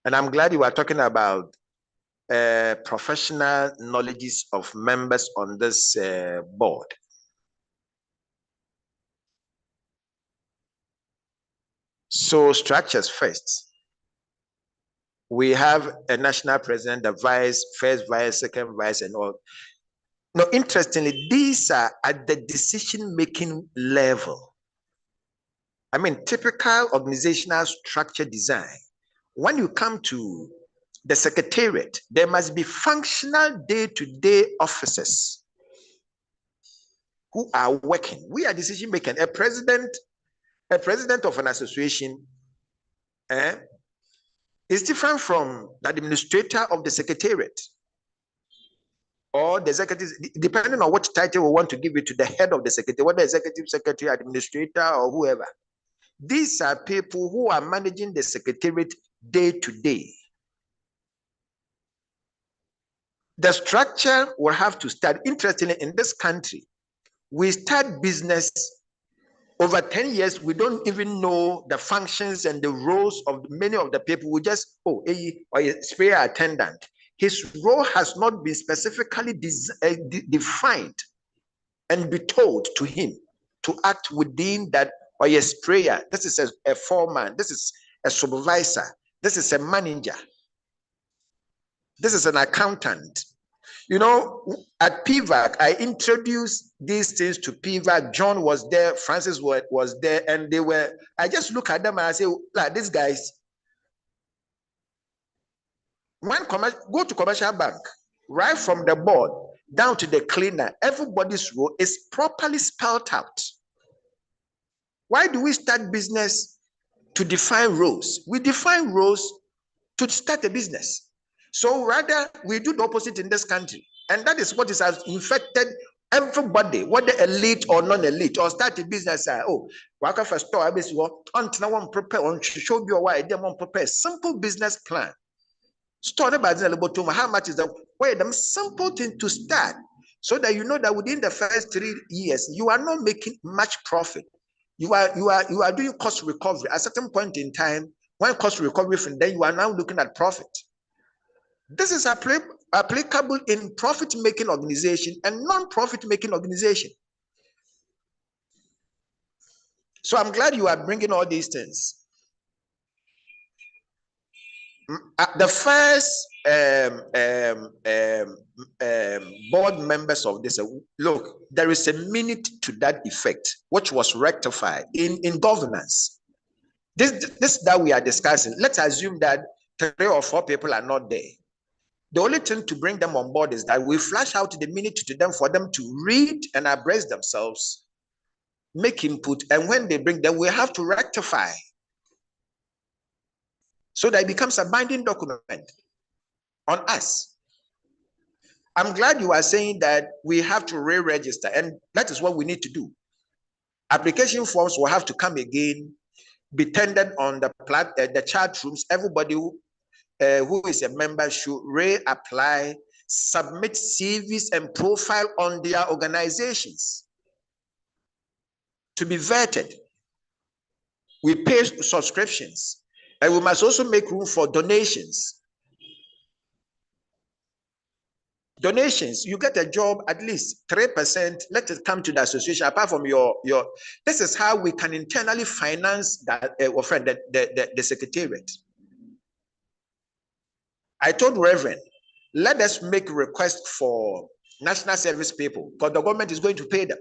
And I'm glad you are talking about professional knowledges of members on this board. So structures first. We have a national president, the vice, first vice, second vice, and all. Now, interestingly, these are at the decision-making level. I mean, typical organizational structure design. When you come to the secretariat, there must be functional day-to-day officers who are working. We are decision-making. A president of an association is different from the administrator of the secretariat or the executive, depending on what title we want to give it to the head of the secretary, whether executive secretary, administrator, or whoever. These are people who are managing the secretariat day to day. The structure will have to start. Interestingly, in this country, we start business over 10 years. We don't even know the functions and the roles of many of the people. We just, or a sprayer attendant. His role has not been specifically defined and be told to him to act within that, or a sprayer. This is a foreman. This is a supervisor. This is a manager. This is an accountant. You know, at PVAC, I introduced these things to PVAC. John was there, Francis was there, and I just look at them and I say, like, these guys, go to commercial bank, right from the board down to the cleaner, everybody's role is properly spelled out. Why do we start business to define roles? We define roles to start a business. So rather, we do the opposite in this country. And that is what has infected everybody, whether elite or non-elite, or start a business. Work for store, I until one prepare, on show you why they won't prepare simple business plan. Store about how much is the way them simple thing to start, so that you know that within the first 3 years you are not making much profit. You are doing cost recovery. At a certain point in time, when cost recovery from then you are now looking at profit. This is applicable in profit-making organization and non-profit making organization. So I'm glad you are bringing all these things. The first board members of this, look, there is a minute to that effect, which was rectified in governance. This that we are discussing, let's assume that 3 or 4 people are not there. The only thing to bring them on board is that we flash out the minute to them for them to read and abreast themselves, make input, and when they bring them, we have to rectify so that it becomes a binding document on us. I'm glad you are saying that we have to re-register, and that is what we need to do. Application forms will have to come again, be tendered on the chat rooms. Everybody who is a member should reapply, submit CVs and profile on their organizations to be vetted. We pay subscriptions, and we must also make room for donations. Donations, you get a job, at least 3%, let it come to the association, apart from your this is how we can internally finance that the secretariat. I told Reverend, let us make requests for national service people, because the government is going to pay them.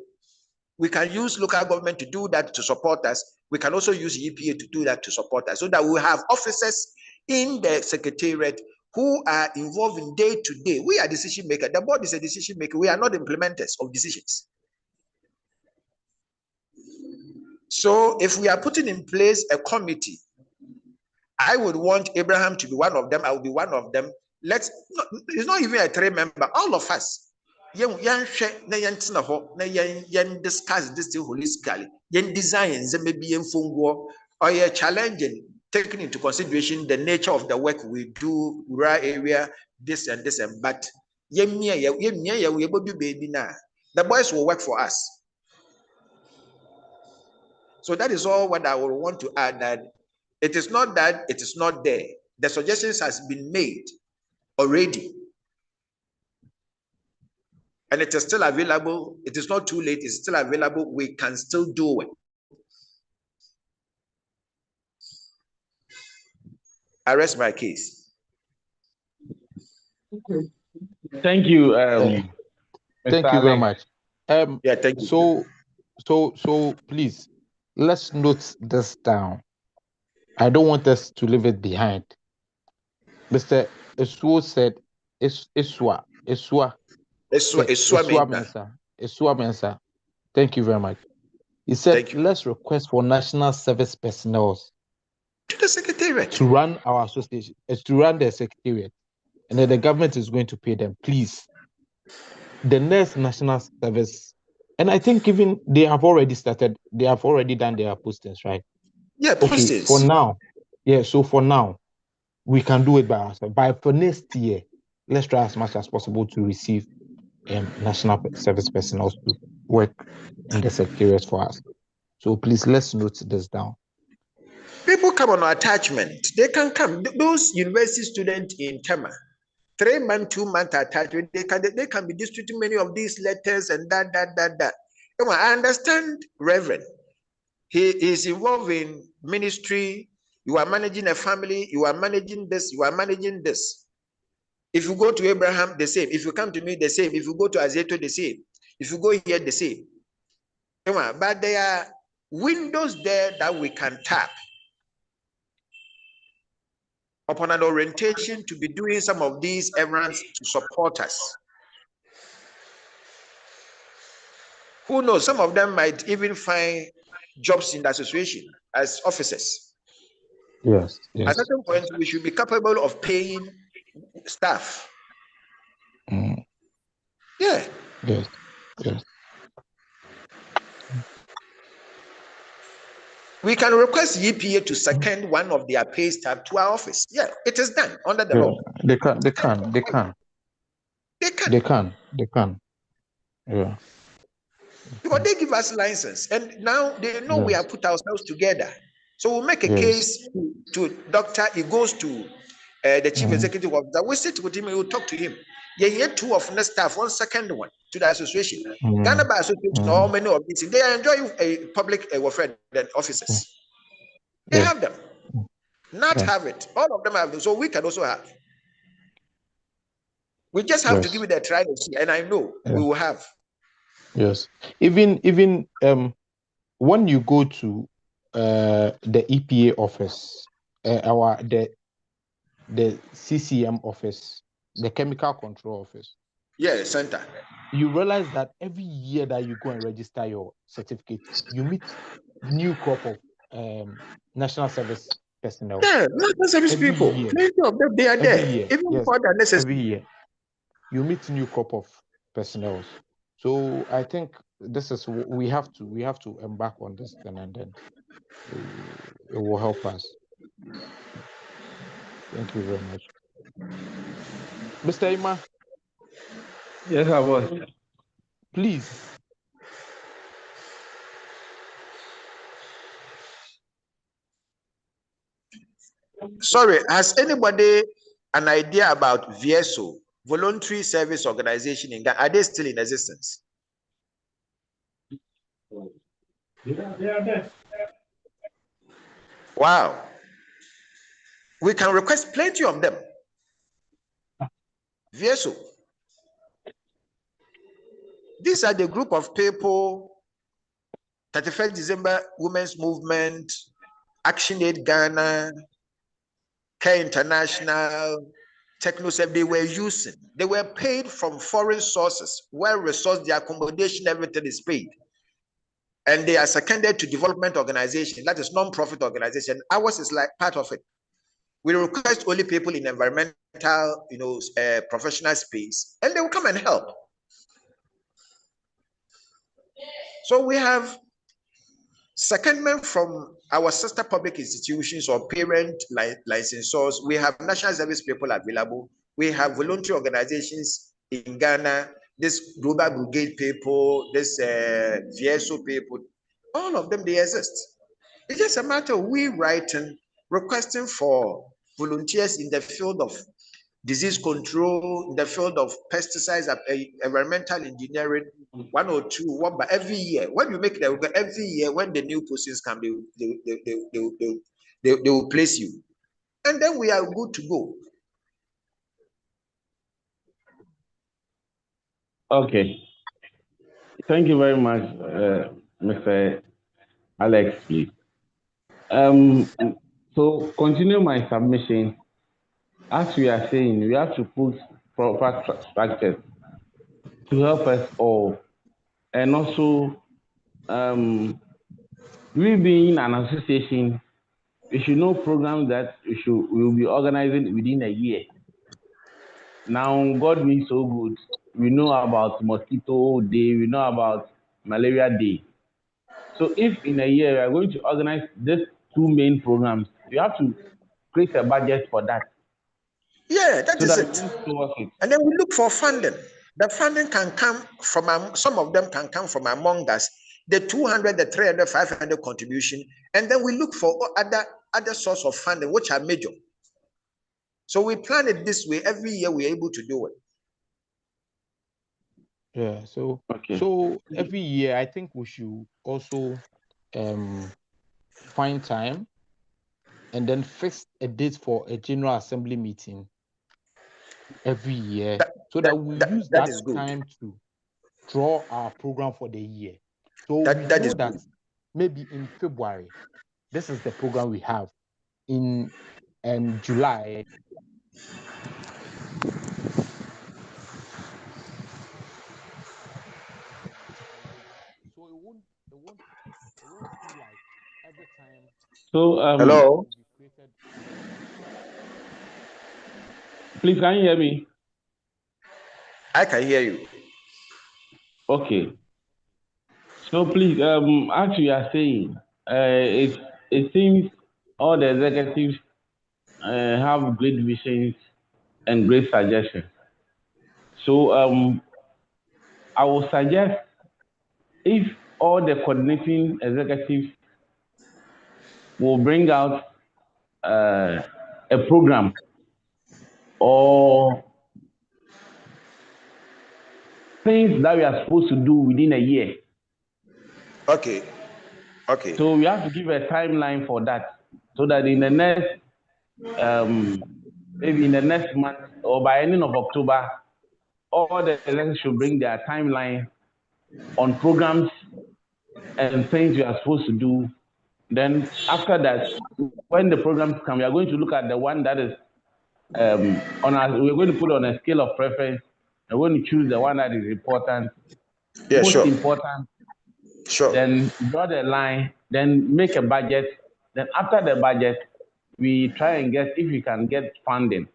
We can use local government to do that to support us. We can also use EPA to do that to support us, so that we have officers in the secretariat who are involved in day to day. We are decision maker. The board is a decision maker. We are not implementers of decisions. So if we are putting in place a committee, I would want Abraham to be one of them. I will be one of them. It's not even a 3-member. All of us. Discuss this thing holistically. Design maybe or challenging, taking into consideration the nature of the work we do, rural area, this and this and but. The boys will work for us. So that is all what I would want to add, that it is not that it is not there. The suggestions has been made already. And it is still available. It is not too late. It's still available. We can still do it. I rest my case. Thank you. Thank you very much. Yeah, thank you. So please, let's note this down. I don't want us to leave it behind. Mr. Esuo said, Esua Mensa. Thank you very much. He said, let's request for national service personnel to the secretariat to run our association, to run the secretariat, and then the government is going to pay them. Please, the next national service, and I think even they have already started. They have already done their postings, right? Yeah, postings. Okay, for now, yeah. So for now, we can do it by ourselves. But for next year, let's try as much as possible to receive national service personnel to work in the secretariat for us. So please, let's note this down. People come on attachment. They can come. Those university students in Tema, 3-month, 2-month attachment, they can be distributing many of these letters and that. I understand, Reverend. He is involved in ministry. You are managing a family. You are managing this. You are managing this. If you go to Abraham, the same. If you come to me, the same. If you go to Azeto, the same. If you go here, the same. But there are windows there that we can tap upon an orientation to be doing some of these errands to support us. Who knows? Some of them might even find jobs in the association as officers. Yes. At a certain point, we should be capable of paying staff. Yeah. Yes. We can request EPA to second one of their pay staff to our office. Yeah, it is done under the law. They can. Yeah. Because they give us license, and now they know we have put ourselves together. So we'll make a case to doctor. It goes to the chief executive officer. We sit with him and we'll talk to him. Yeah, he had 2 of the staff, 1 second one to the association. Ghana Bar Association, how many of these? They are enjoying a public welfare officers. They have them. Not have it. All of them have them. So we can also have. We just have to give it a try and see. And I know we will have. Yes. Even when you go to the EPA office, the CCM office, the chemical control office. Yeah, center. You realize that every year that you go and register your certificate, you meet new crop of national service personnel. Yeah, national service every people. Year. Plenty of them, they are every there. Year. Even Yes. more than necessary. Every year. You meet new crop of personnel. So I think this is we have to embark on this thing, and then it will help us. Thank you very much. Mr. Ima. Yes, I was. Please. Sorry, has anybody an idea about VSO, Voluntary Service Organization in Ghana? Are they still in existence? They are there. Wow. We can request plenty of them. VSO. These are the group of people 31st December Women's Movement, Action Aid Ghana, Care International, TechnoServe, they were using. They were paid from foreign sources, well-resourced, the accommodation, everything is paid. And they are seconded to development organization, that is non-profit organization. Ours is like part of it. We request only people in environmental, professional space, and they will come and help. So we have secondment from our sister public institutions or parent licensors. We have national service people available. We have voluntary organizations in Ghana, this Global Brigade people, this VSO people, all of them, they exist. It's just a matter of we writing, requesting for volunteers in the field of disease control, in the field of pesticides, environmental engineering, 1 or 2, one, but every year. When you make it every year, when the new postings come, they will place you. And then we are good to go. Okay. Thank you very much, Mr. Alex, please. So continue my submission. As we are saying, we have to put proper structures to help us all. And also, we being an association, we should know programs that we will be organizing within a year. Now, God being so good, we know about mosquito day, we know about malaria day. So if in a year we are going to organize these 2 main programs, we have to create a budget for that. Yeah, that so is that it. And then we look for funding. The funding can come from, some of them can come from among us, the 200, the 300, 500 contribution. And then we look for other source of funding, which are major. So we plan it this way. Every year we're able to do it. Yeah, so every year I think we should also find time and then fix a date for a General Assembly meeting every year so that we use that time to draw our program for the year. So we know that maybe in February, this is the program we have. In July, so it won't be like every time. So hello. Please, can you hear me? I can hear you. Okay. So please, as you are saying, it seems all the executives have great visions and great suggestions. So I would suggest if all the coordinating executives will bring out a program or things that we are supposed to do within a year. Okay. So we have to give a timeline for that, so that in the next, maybe in the next month or by ending of October, all the elections should bring their timeline on programs and things we are supposed to do. Then after that, when the programs come, we are going to look at the one that is we're going to put on a scale of preference. We're going to choose the one that is important, most important. Sure. Then draw the line, then make a budget. Then after the budget, we try and get if we can get funding.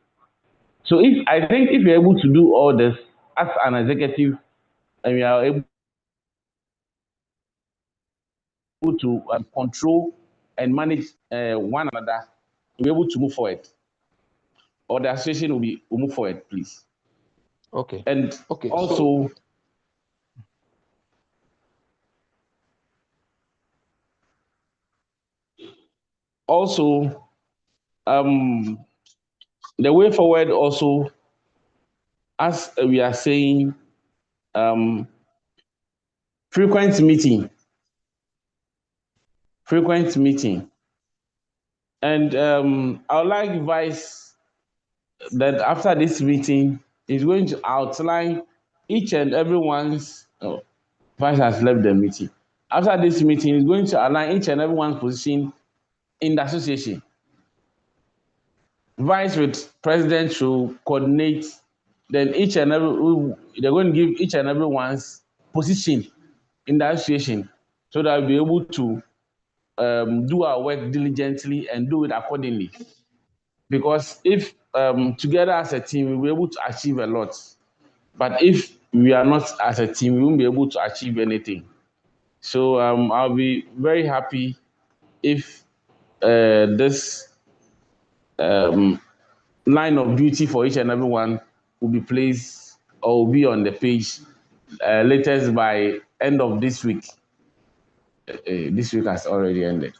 So I think if you're able to do all this as an executive, and we are able to control and manage one another, we're able to move forward. Or the association will move forward, please. Okay. And okay. Also, the way forward also, as we are saying, frequent meeting. And I would like advice that after this meeting is going to outline each and everyone's. Vice has left the meeting. After this meeting, it's going to align each and everyone's position in the association. Vice with president should coordinate. Then each and every they're going to give each and everyone's position in the association, so that we'll be able to do our work diligently and do it accordingly. Because if together as a team, we'll be able to achieve a lot. But if we are not as a team, we won't be able to achieve anything. So I'll be very happy if this line of duty for each and everyone will be placed or will be on the page latest by end of this week. This week has already ended.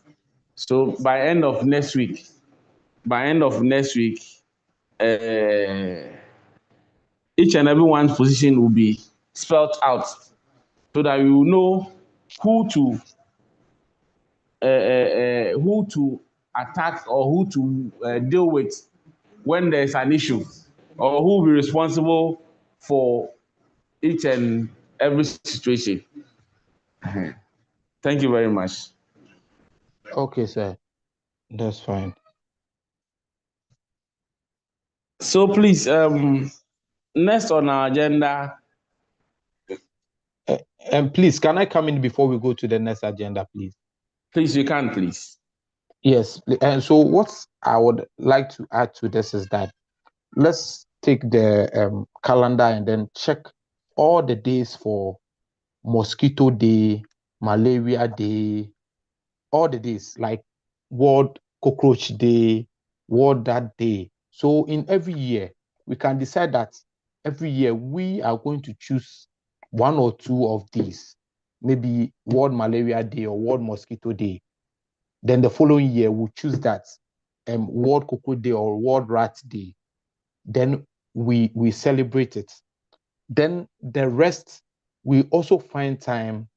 So by end of next week, uh, each and everyone's position will be spelled out so that we will know who to attack or who to deal with when there's an issue, or who will be responsible for each and every situation. Thank you very much. Okay, sir. That's fine. So please, next on our agenda. And please, can I come in before we go to the next agenda, please? Please, you can, please. Yes. And so what I would like to add to this is that let's take the calendar and then check all the days for mosquito day, malaria day, all the days, like World Cockroach Day, World that day. So in every year, we can decide that every year we are going to choose one or two of these, maybe World Malaria Day or World Mosquito Day. Then the following year, we'll choose that World Cockroach Day or World Rat Day. Then we celebrate it. Then the rest, we also find time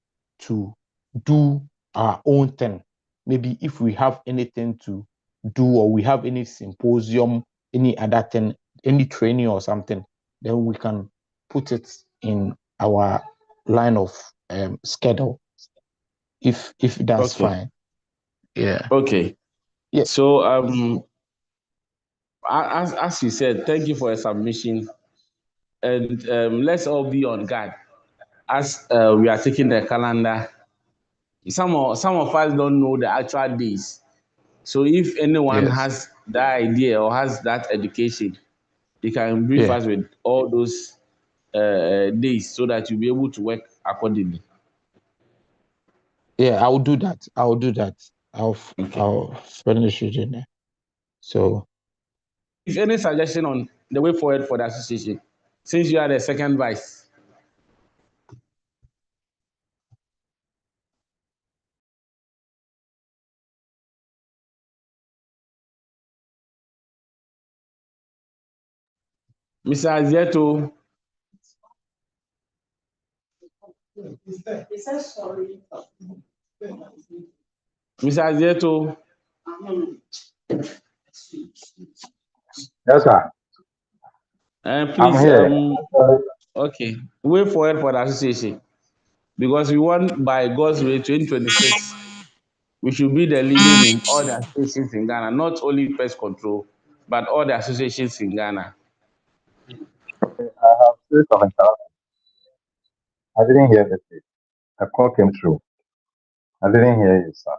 to do our own thing. Maybe if we have anything to do, or we have any symposium, any other thing, any training or something, then we can put it in our line of schedule. If that's Okay. fine. Yeah. Okay. Yeah. So as you said, thank you for your submission, and let's all be on guard as we are taking the calendar. Some of us don't know the actual days. So if anyone Yes. has that idea or has that education, they can brief Yeah. us with all those days so that you'll be able to work accordingly. Yeah, I'll do that. I'll do that. Okay. I'll finish it in there. So If any suggestion on the way forward for the association, since you are the second vice. Mr. Azieto. Mr. Azieto. Yes, sir. Please, I'm here. okay, way forward for the association, because we want by God's way 2026, we should be the leading in all the associations in Ghana, not only pest control, but all the associations in Ghana. I have still something. I didn't hear the thing. A call came through. I didn't hear you, sir.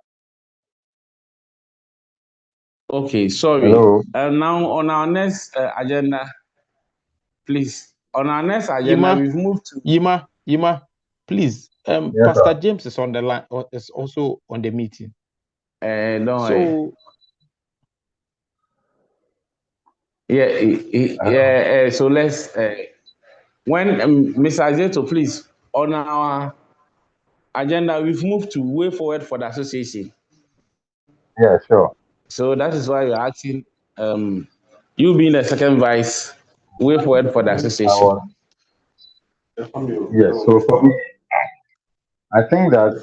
Okay, sorry. Hello. Now on our next agenda, please. On our next agenda, we've moved to Yima, please. Yes, Pastor sir. James is on the line, or is also on the meeting. don't worry. So Yeah. So let's when Mr. Azeto, please, on our agenda, we've moved to way forward for the association. Yeah, sure. So that is why we're asking you being the second vice, way forward for the I association. was. Yes. So for me, I think that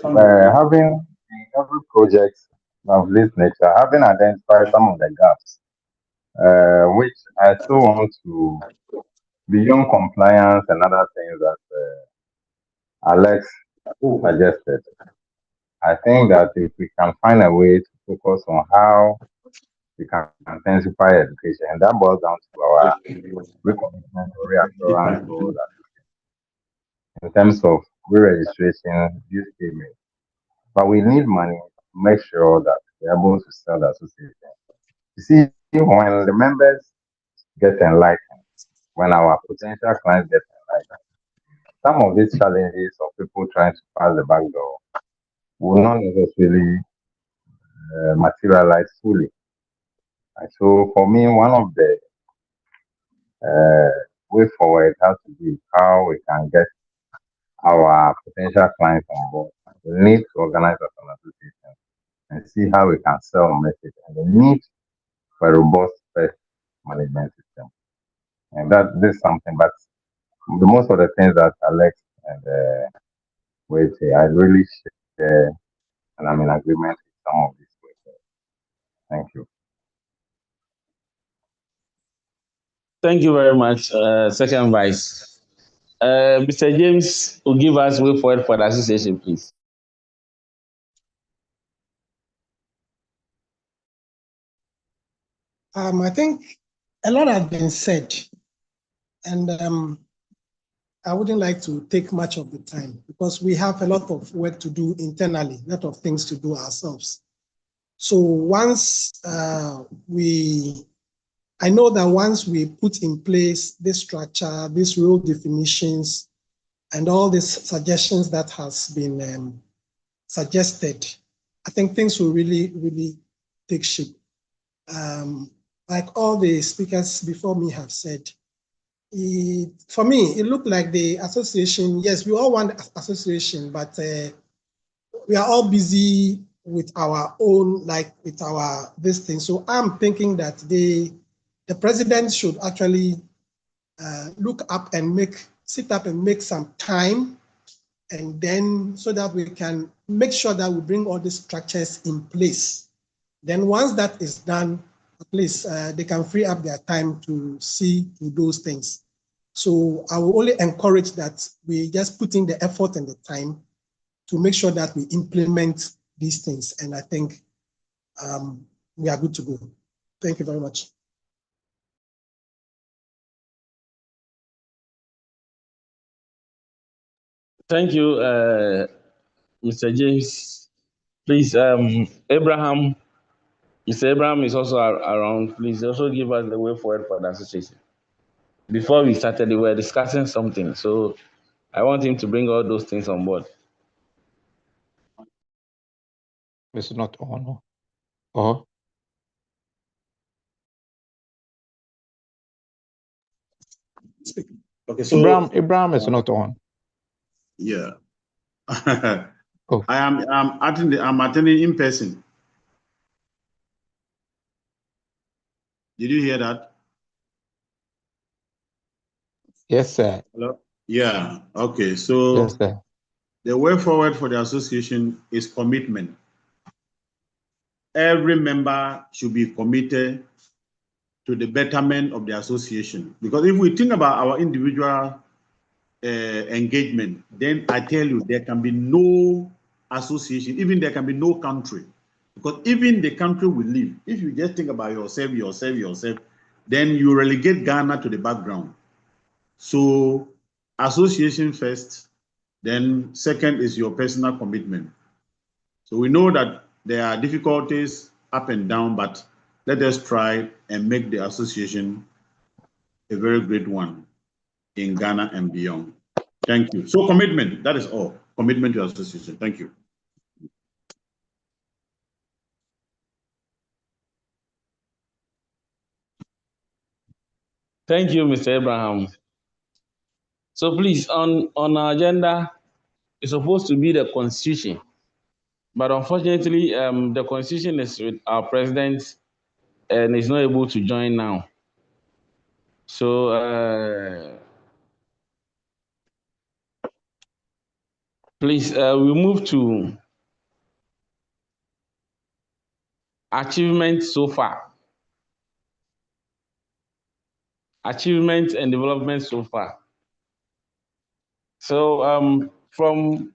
having in every project of this nature, having identified some of the gaps, which I still want to, beyond compliance and other things that Alex suggested. I think that if we can find a way to focus on how we can intensify education, and that boils down to our recommitment or reassurance or that in terms of re-registration, use payment. But we need money to make sure that we're able to sell the association. You see, when the members get enlightened, when our potential clients get enlightened, some of these challenges of people trying to pass the back door will not necessarily materialize fully. And so for me, one of the way forward has to be how we can get our potential clients on board. We need to organize as an association and see how we can sell a message and the need for a robust first management system. And that this is something, but the most of the things that Alex and Wade say, I really share and I'm in agreement with some of these questions. Thank you. Thank you very much, Second Vice. Mr. James will give us way forward for the association, please. I think a lot has been said, and I wouldn't like to take much of the time because we have a lot of work to do internally, a lot of things to do ourselves. So once I know that once we put in place this structure, these role definitions, and all these suggestions that has been suggested, I think things will really, really take shape. Like all the speakers before me have said, for me, it looked like the association, yes, we all want association, but we are all busy with our own, like with our this thing. So I'm thinking that the president should actually look up and sit up and make some time, and then so that we can make sure that we bring all these structures in place. Then once that is done, at least they can free up their time to see to those things. So I will only encourage that we just put in the effort and the time to make sure that we implement these things. And I think we are good to go. Thank you very much. Thank you, Mr. James. Please, Abraham. Mr. Abraham is also around. Please also give us the way forward for the association. Before we started, we were discussing something, so I want him to bring all those things on board. It's not on. Or okay, so Abraham is not on. Yeah. Oh. I'm attending in person. Did you hear that? Yes, sir. Hello? Yeah. Okay. So Yes, sir. the way forward for the association is commitment. Every member should be committed to the betterment of the association. Because if we think about our individual engagement, then I tell you, there can be no association, even there can be no country. Because even the country we live, if you just think about yourself, then you relegate Ghana to the background. So association first, then second is your personal commitment. So we know that there are difficulties up and down, but let us try and make the association a very great one in Ghana and beyond. Thank you. So commitment, that is all. Commitment to association. Thank you. Thank you, Mr. Abraham. So please, on our agenda, it's supposed to be the constitution. But unfortunately, the constitution is with our president and is not able to join now. So please, we move to achievement so far. Achievement and development so far. So from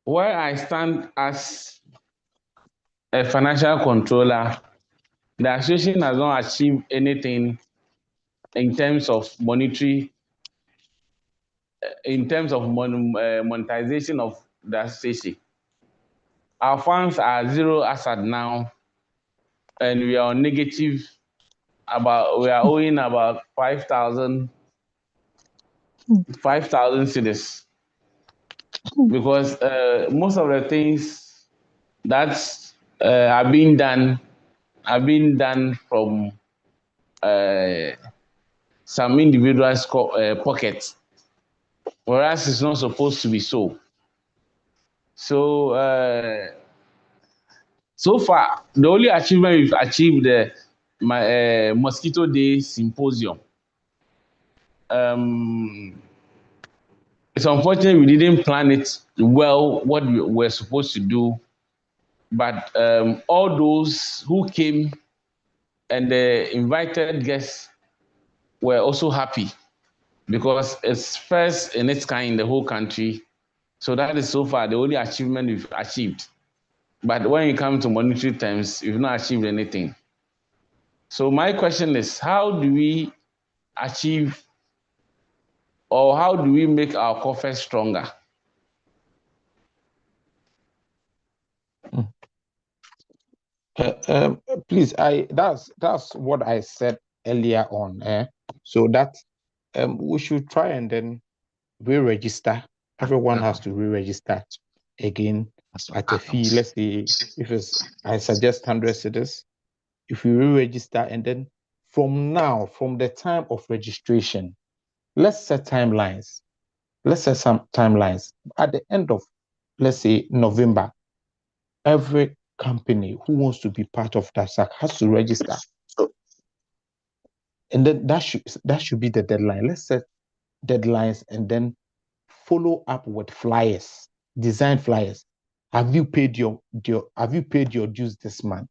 where I stand as a financial controller, the association has not achieved anything in terms of monetization of the association. Our funds are zero as at now, and we are on negative. We are owing about 5,000 cedis because most of the things that are being done from some individuals' pockets, whereas it's not supposed to be so. So far, the only achievement we've achieved my Mosquito Day Symposium. It's unfortunate we didn't plan it well, what we were supposed to do, but all those who came and the invited guests were also happy because it's first in its kind in the whole country. So that is so far the only achievement we've achieved. But when you come to monetary terms, we've not achieved anything. So my question is, how do we achieve or how do we make our coffers stronger? Please, that's what I said earlier on. So that we should try and then re-register. Everyone has to re-register again at a fee. Let's say I suggest 100 cedis. If you re-register and then from the time of registration, let's set timelines. Let's set some timelines. At the end of, let's say, November, every company who wants to be part of DASAC has to register. And then that should be the deadline. Let's set deadlines and then follow up with flyers, design flyers. Have you paid your dues this month?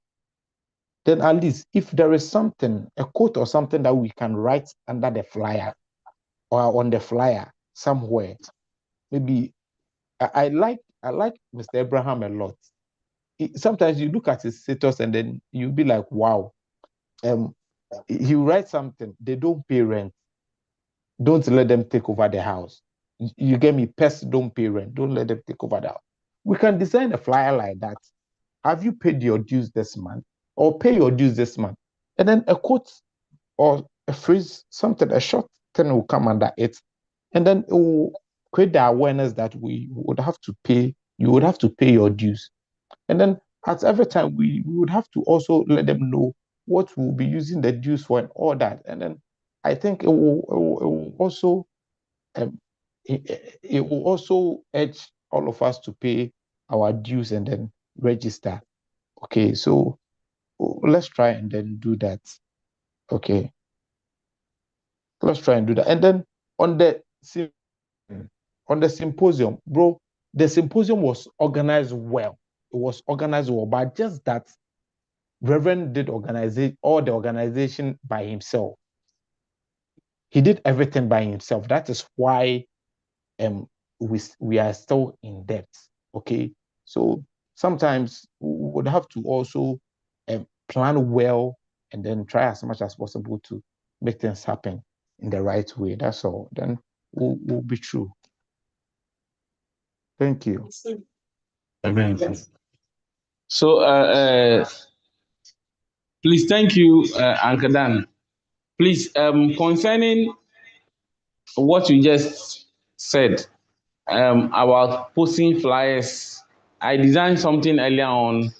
Then at least if there is something, a quote or something that we can write under the flyer or on the flyer somewhere, maybe I like Mr. Abraham a lot. Sometimes you look at his status and then you'll be like, wow. He writes something, they don't pay rent. Don't let them take over the house. You get me? Pests don't pay rent. Don't let them take over the house. We can design a flyer like that. Have you paid your dues this month? Or pay your dues this month? And then a quote or a phrase, something, a short thing will come under it. And then it will create the awareness that we would have to pay, you would have to pay your dues. And then at every time, we would have to also let them know what we'll be using the dues for and all that. And then I think it will also it will also urge all of us to pay our dues and then register. Okay, so let's try and then do that. Okay, let's try and do that. And then on the symposium, bro, the symposium was organized well. It was organized well, but just that Reverend did all the organization by himself. He did everything by himself. That is why we are still in debt. Okay, so sometimes we would have to also plan well and then try as much as possible to make things happen in the right way. That's all. Then we'll be true. Thank you. So, please, thank you, Uncle Dan. Please, concerning what you just said about posting flyers, I designed something earlier on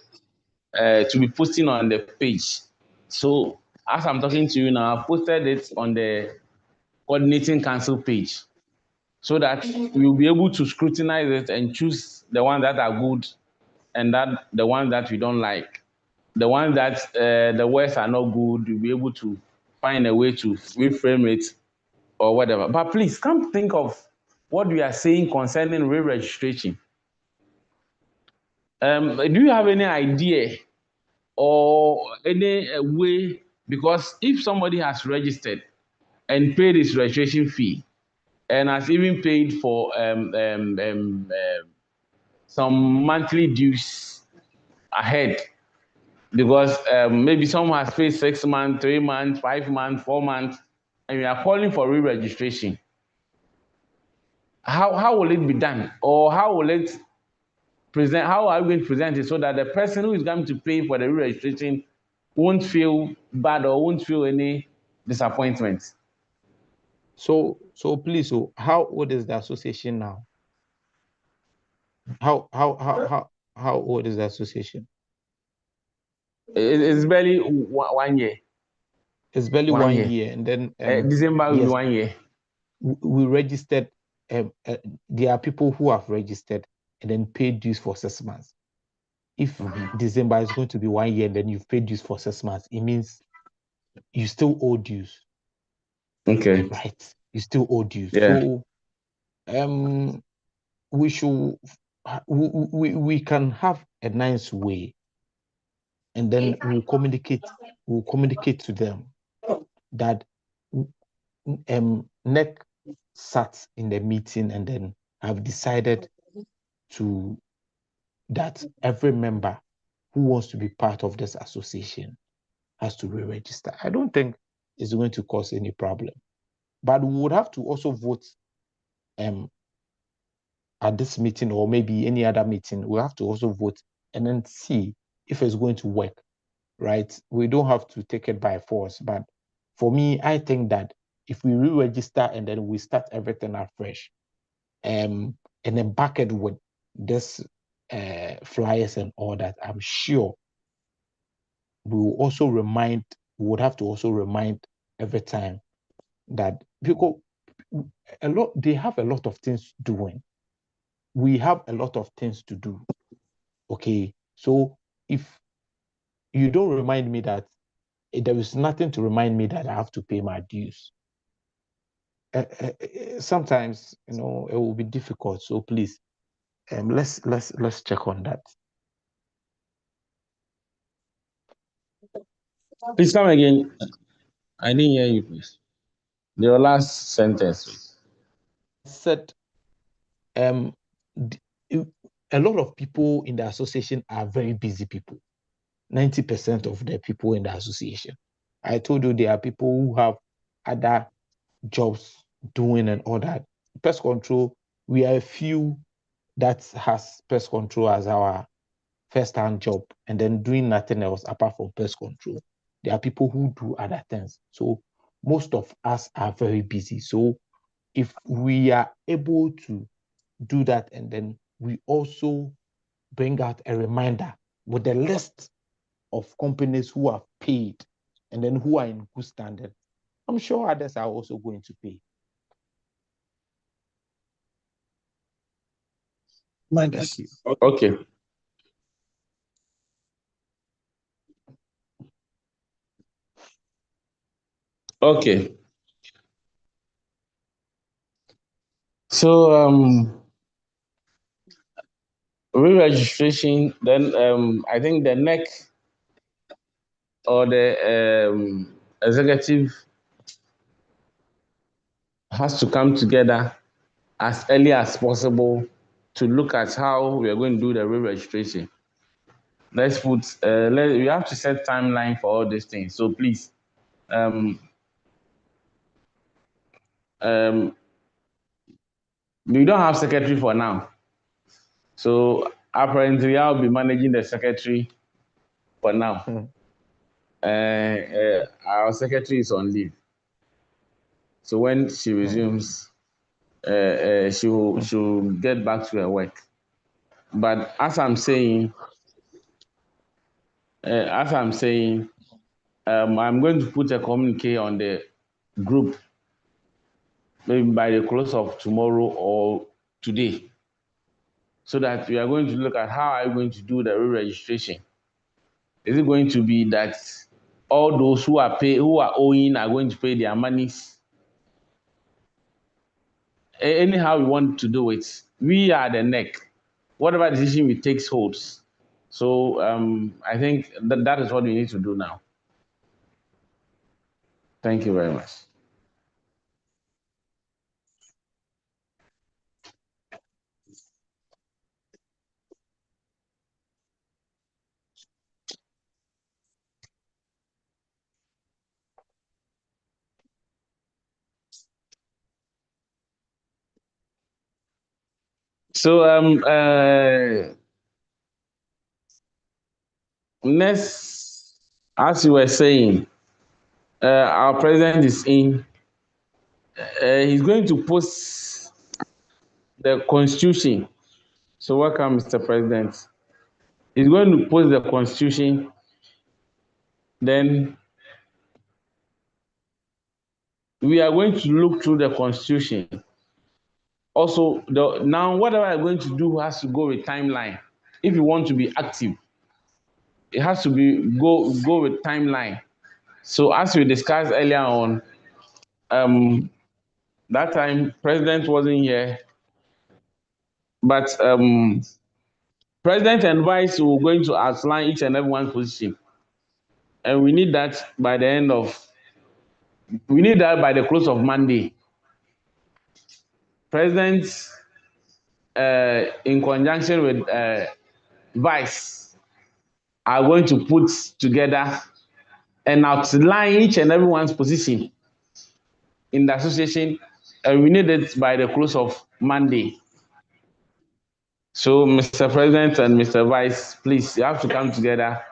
to be posting on the page. So, as I'm talking to you now, I've posted it on the coordinating council page so that we'll be able to scrutinize it and choose the ones that are good and the ones that we don't like. The ones that the words are not good, we'll be able to find a way to reframe it or whatever. But please come think of what we are saying concerning re-registration. Do you have any idea or any way? Because if somebody has registered and paid his registration fee and has even paid for some monthly dues ahead because maybe someone has paid 6 months, 3 months, 5 months, 4 months, and we are calling for re-registration. How will it be done, or how will it present? How are we going to present it so that the person who is going to pay for the re-registration won't feel bad or won't feel any disappointment? So please, so how old is the association now? How old is the association? It's barely 1 year. It's barely 1 year, and then December will be yes, 1 year. we registered. There are people who have registered and then paid dues for 6 months. If December is going to be 1 year, and then you've paid dues for 6 months, it means you still owe dues. Okay. Right, you still owe dues. Yeah. So we should we can have a nice way, and then we'll communicate to them that NEC sat in the meeting and then have decided to that every member who wants to be part of this association has to re-register. I don't think it's going to cause any problem, but we would have to also vote at this meeting or maybe any other meeting. We have to also vote and then see if it's going to work, right? We don't have to take it by force, but for me, I think that if we re-register and then we start everything afresh, and then back it with this flyers and all that, I'm sure we would have to also remind every time that because they have a lot of things doing. We have a lot of things to do. Okay, so if you don't remind me that there is nothing to remind me that I have to pay my dues, sometimes it will be difficult. So please, let's check on that. Please come again. I didn't hear you, please. Your last sentence, please. I said, a lot of people in the association are very busy people. 90% of the people in the association. I told you there are people who have other jobs doing and all that. Pest control, we are a few that has pest control as our first-hand job and then doing nothing else apart from pest control. There are people who do other things. So most of us are very busy. So if we are able to do that and then we also bring out a reminder with the list of companies who have paid and then who are in good standing, I'm sure others are also going to pay. Thank you. Okay. Okay. So re-registration, then I think the NEC or the executive has to come together as early as possible to look at how we are going to do the re-registration. Let's put we have to set timeline for all these things. So please, we don't have secretary for now. So apparently I'll be managing the secretary for now. Our secretary is on leave. So when she resumes, she'll get back to her work. But as I'm saying, I'm going to put a communique on the group maybe by the close of tomorrow or today, so that we are going to look at how are we going to do the re-registration. Is it going to be that all those who are owing are going to pay their monies? Anyhow we want to do it, we are the NEC. Whatever decision we take holds. So I think that is what we need to do now. Thank you very much. So next, as you were saying, our president is in. He's going to post the constitution. So welcome, Mr. President. He's going to post the constitution. Then we are going to look through the constitution. Also, now whatever I'm going to do has to go with timeline. If you want to be active, it has to be go with timeline. So as we discussed earlier on, that time president wasn't here, but president and vice were going to outline each and every one position, and we need that by the close of Monday. President, in conjunction with vice, are going to put together and outline each and everyone's position in the association, and we need it by the close of Monday. So, Mr. President and Mr. Vice, please, you have to come together.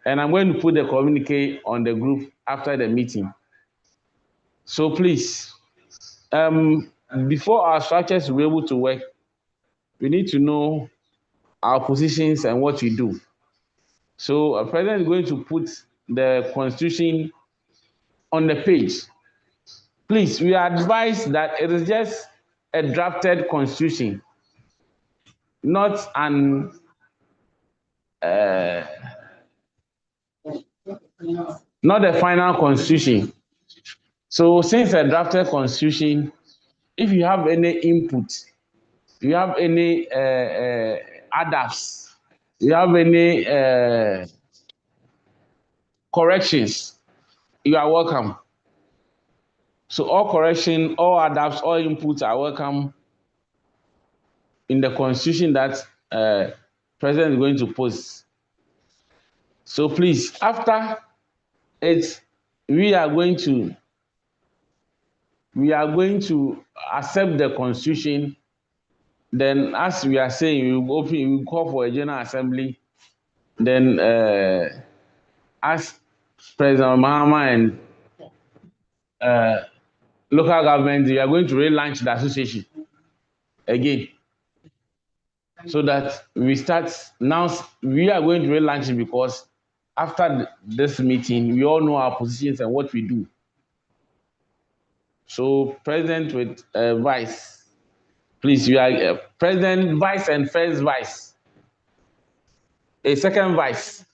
And I'm going to put the communique on the group after the meeting. So please, before our structures will be able to work, we need to know our positions and what we do. So a president is going to put the constitution on the page. Please, we are advised that it is just a drafted constitution, not an not a final constitution. So since a drafted constitution, if you have any input, you have any adapts, you have any corrections, you are welcome. So all correction, all adapts, all inputs are welcome in the constitution that president is going to post. So please, after it, we are going to accept the constitution. Then, as we are saying, we will call for a general assembly. Then, as President Mahama and local government, we are going to relaunch the association again, so that we start now. We are going to relaunch it because after this meeting, we all know our positions and what we do. So, president with vice, please, you are president, vice, and first vice. A second vice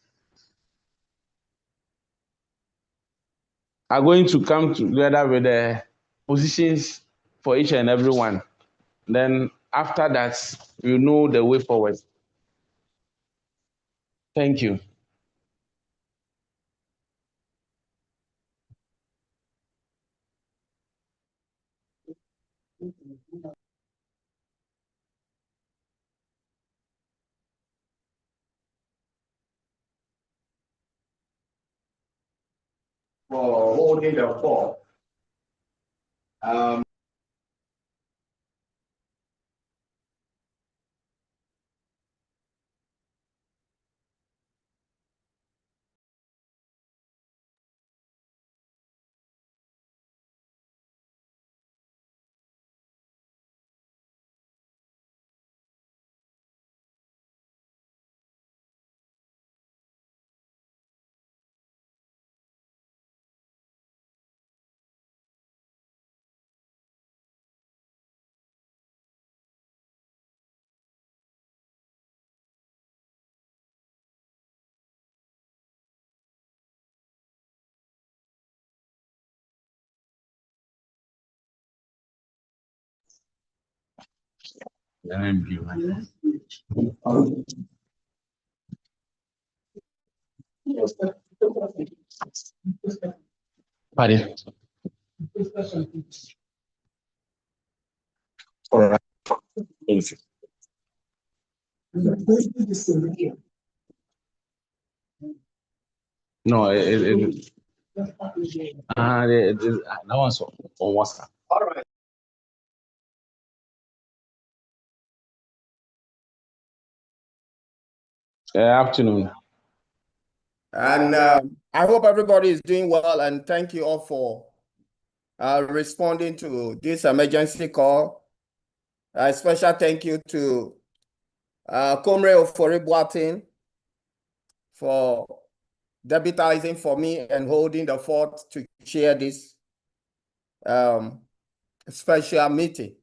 are going to come together with the positions for each and every one. Then after that, you know the way forward. Thank you. For holding the fort. Pardon. All right. No, that one's on WhatsApp. Afternoon. And I hope everybody is doing well, and thank you all for responding to this emergency call. A special thank you to Comrade Ofori Boatin for deputizing for me and holding the fort to chair this special meeting.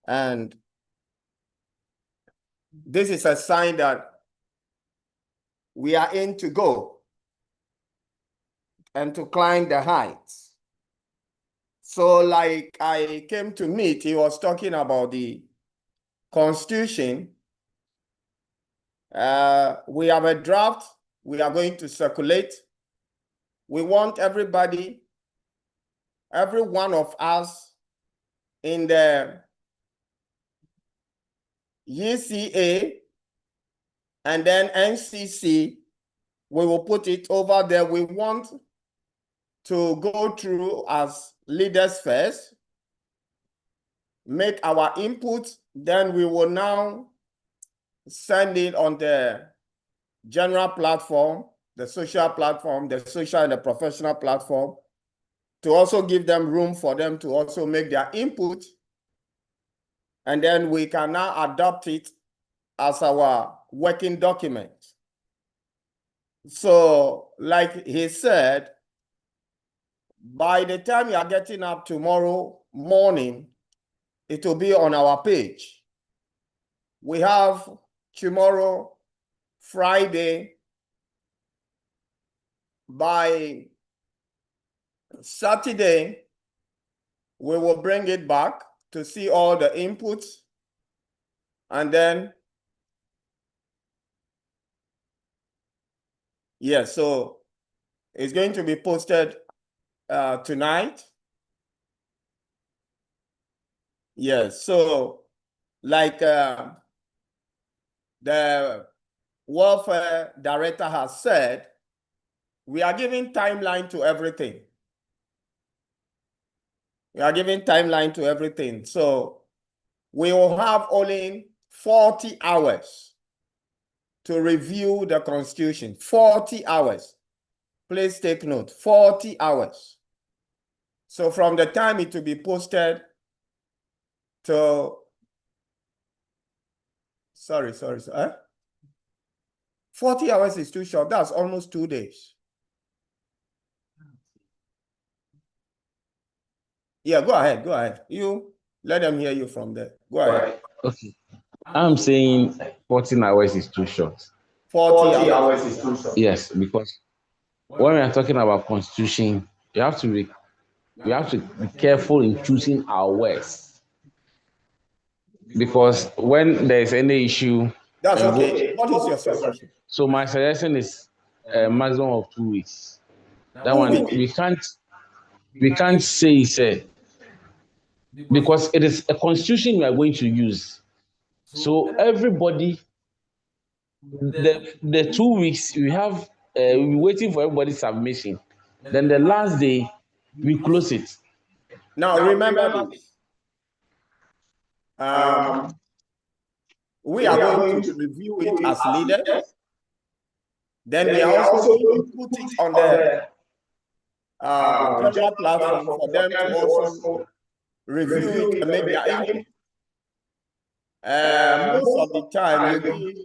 And this is a sign that we are in to go and to climb the heights. So like I came to meet, he was talking about the Constitution. We have a draft we are going to circulate. We want everybody, every one of us in the UCA and then NCC, we will put it over there. We want to go through as leaders first, make our input, then we will now send it on the general platform, the social platform, the social and the professional platform, to also give them room for them to also make their input. And then we can now adopt it as our working document. So, like he said, by the time you are getting up tomorrow morning, it will be on our page. We have tomorrow, Friday, by Saturday, we will bring it back to see all the inputs. And then, yes, so it's going to be posted tonight. Yes, so like the welfare director has said, we are giving timeline to everything. We are giving timeline to everything. So we will have only 40 hours to review the Constitution. 40 hours. Please take note, 40 hours. So from the time it will be posted to, sorry. 40 hours is too short. That's almost 2 days. Yeah, go ahead. You let them hear you from there. Go ahead. Okay. I'm saying 14 hours is too short. 40 hours is too short. Yes, because when we are talking about Constitution, we have to be careful in choosing our words. Because when there's any issue, that's okay. What is your suggestion? So my suggestion is a maximum of 2 weeks. That one we can't say because it is a constitution we are going to use. So everybody, the 2 weeks we have, we're waiting for everybody's submission. Then the last day we close it. Now remember this. We are going to review it as leaders. Then we are also going to put it on the general platform for them to also review it and make their input. Most of the time, you give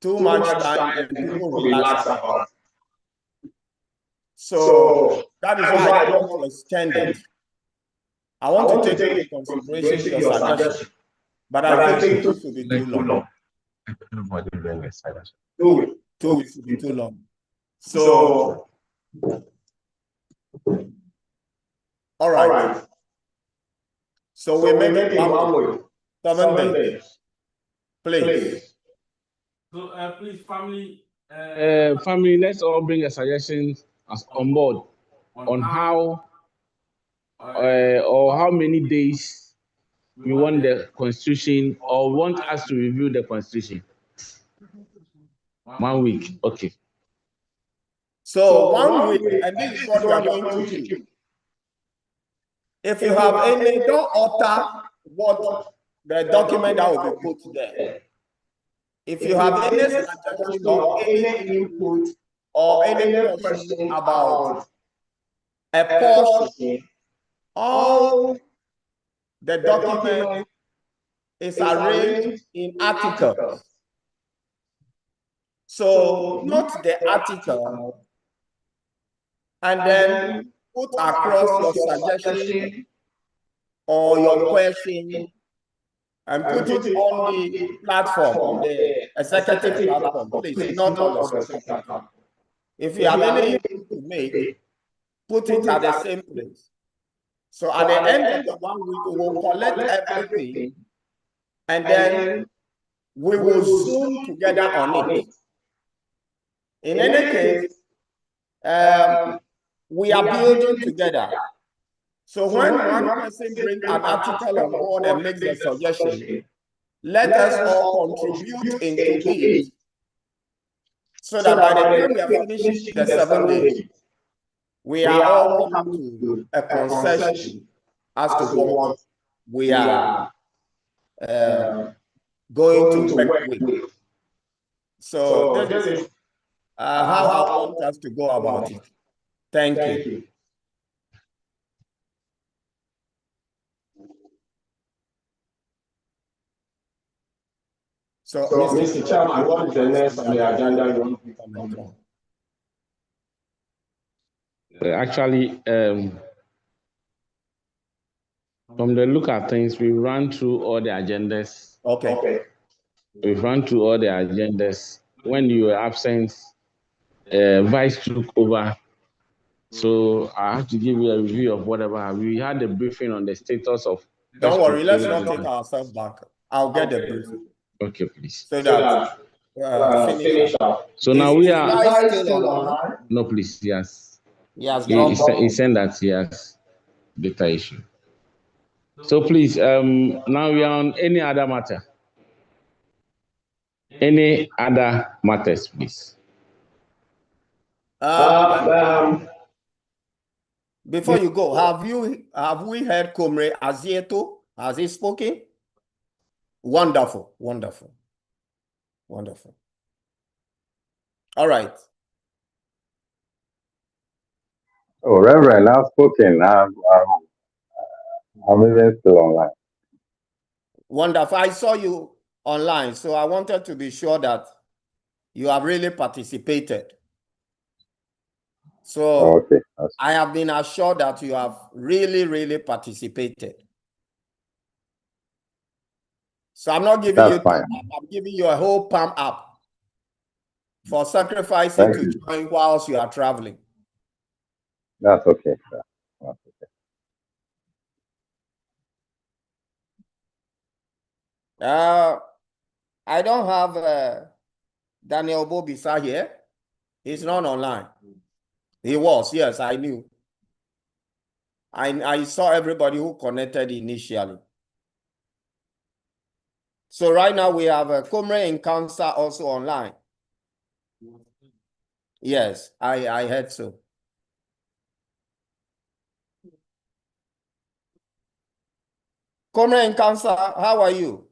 too much time and people relax about it. So that is why I don't want to extend it. I want to take into consideration your suggestion, but I think 2 weeks will be too long. 2 weeks will be too long. So, all right. So we make it 1 week, 7 days. Please. So please, family, let's all bring a suggestion on board on how or how many days we want the Constitution or want us to review the Constitution. 1 week, okay. So 1 week, and this is what we are going to do. If you have any, don't alter what the document that will be put there. If you have any suggestion or any input or any question about a portion, all the document is arranged in articles. So note the article and then put across your suggestion or your question and put it on the platform, on the executive platform, please, not on the social platform. If you have any input to make, put it at the same place. So at the end of the 1 week, we will collect everything and then we will Zoom together on it. In any case, we are building together. So when one person brings an article on board and makes a suggestion, let us all contribute into it so that by the time we are finishing the 7 days, we are all coming to a concession as to what we are going to work with. So this is how I want us to go about it. Thank you. So, Mr. Chairman, what is the next on the agenda you want to comment on? Actually, from the look at things, we ran through all the agendas. Okay. We've run through all the agendas. When you were absent, Vice took over. So I have to give you a review of whatever. We had a briefing on the status of. Don't worry, let's not take ourselves back. I'll get the briefing. Okay, please. So that finish up. So now we are. Vice still online? No, please, yes. Yes, he sent that he has data issue. So please, now we are on any other matter. Any other matters, please? Before you go, have we heard Comrade Azieto? Has he spoken? Wonderful, wonderful, wonderful. All right. Oh, Reverend, I've spoken. I'm even still online. Wonderful. I saw you online, so I wanted to be sure that you have really participated. So okay. I have been assured that you have really, really participated. So I'm not giving you fine. I'm giving you a whole palm up for sacrificing to join whilst you are traveling. That's okay, sir. That's okay. I don't have Daniel Bobisa here. He's not online. He was, yes, I knew. I saw everybody who connected initially. So right now we have a Comrade in Council also online. Yes, I heard so. Comrade in Council, how are you?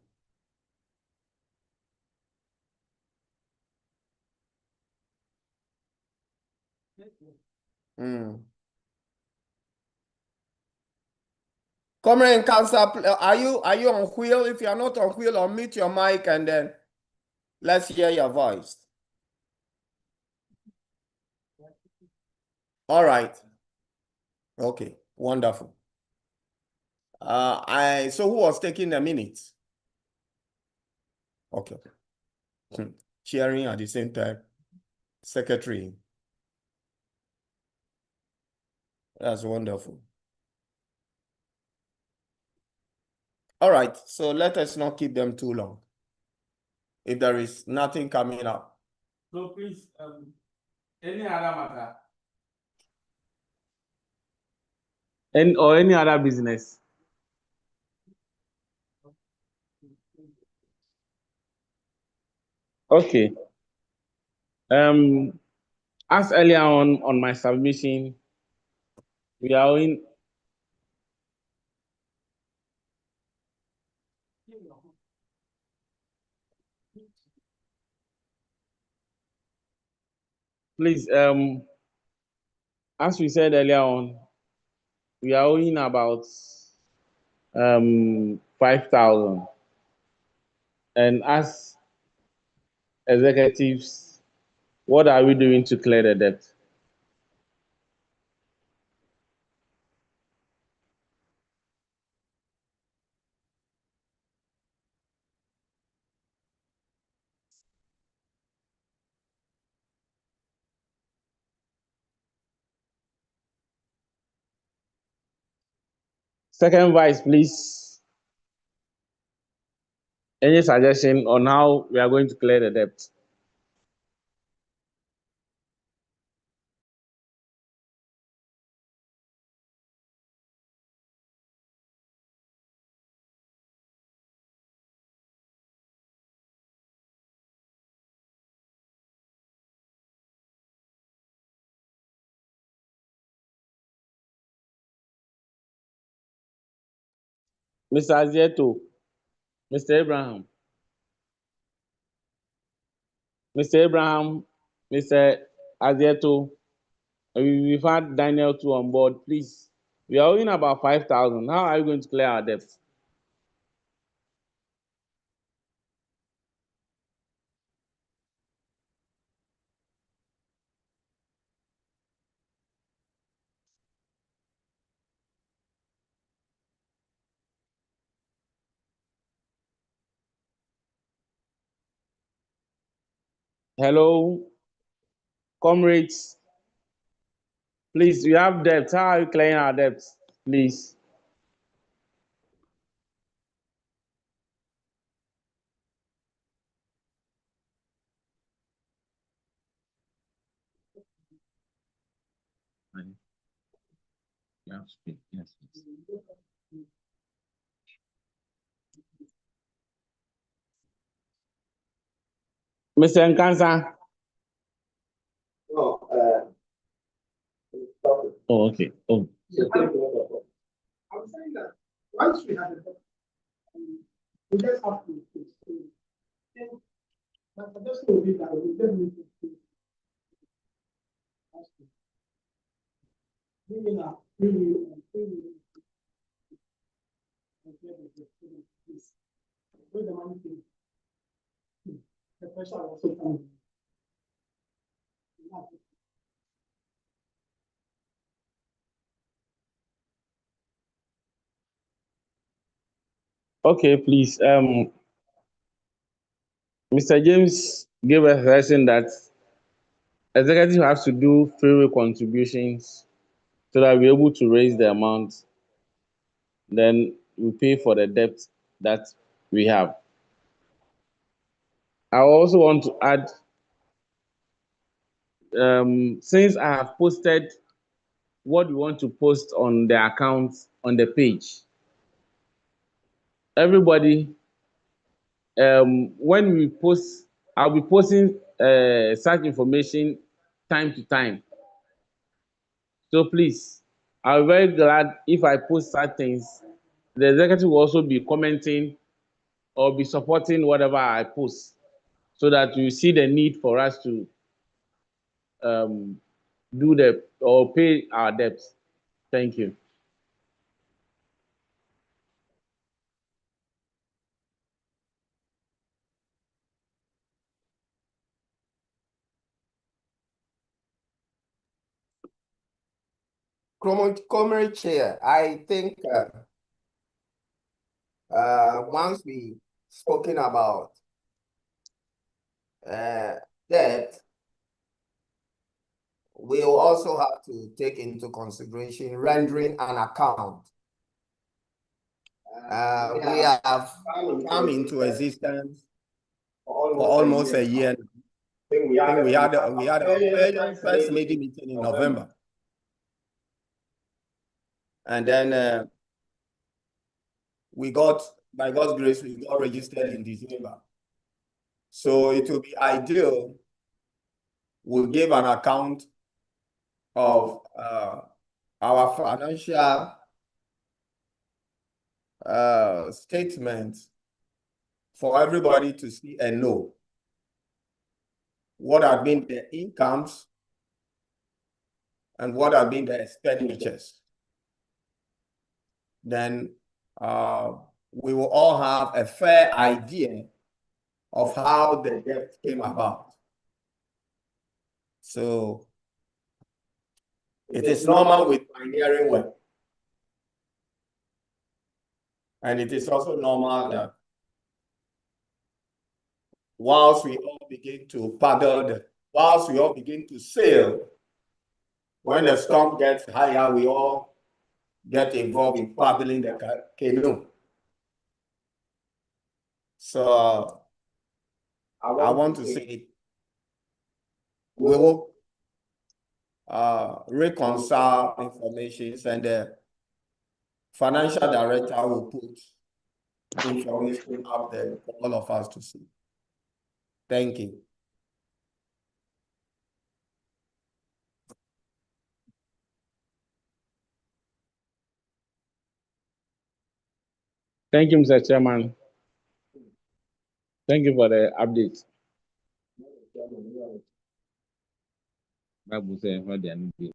Comrade in Council, are you on wheel? If you are not on wheel, unmute your mic and then let's hear your voice. All right. Okay, wonderful. So who was taking the minutes? Okay. Cheering at the same time. Secretary. That's wonderful. All right, so let us not keep them too long. If there is nothing coming up. So please, any other matter? Or any other business? Okay. As earlier on my submission, we are in. Please, as we said earlier on, we are owing about 5,000. And as executives, what are we doing to clear the debt? Second vice, please. Any suggestion on how we are going to clear the debt? Mr. Azieto, Mr. Abraham, Mr. Abraham, Mr. Azieto, we've had Daniel too on board. Please, we are owing about 5,000. How are you going to clear our debts? Hello, comrades. Please, we have debts. How are you clearing our debts? Please. Yes. Mr. Nkansa. No, Oh, okay. Oh. I'm saying that once we have it, we just have to. My suggestion would be that we just need to bring in a preview and preview. Where the money is. The pressure also comes. Okay, please. Mr. James gave a suggestion that executive has to do free contributions so that we're able to raise the amount. Then we pay for the debt that we have. I also want to add, since I have posted what we want to post on the account on the page, everybody, when we post, I'll be posting such information time to time. So please, I'll be very glad if I post such things. The executive will also be commenting or be supporting whatever I post so that you see the need for us to do the or pay our debts. Thank you. Comrade Chair, I think once we spoken about debt, we will also have to take into consideration rendering an account. We have come into existence for almost a year. I think we had our first meeting in November. And then we got, by God's grace, we got registered in December. So it will be ideal we give an account of our financial statement for everybody to see and know what have been the incomes and what have been the expenditures, then we will all have a fair idea of how the debt came about. So it is normal with pioneering work. And it is also normal that whilst we all begin to whilst we all begin to sail, when the storm gets higher, we all get involved in paddling the canoe. So I want to say we will reconcile information, and the financial director will put information out there for all of us to see. Thank you. Thank you, Mr. Chairman. Thank you for the update. Bible says, "What they are not doing."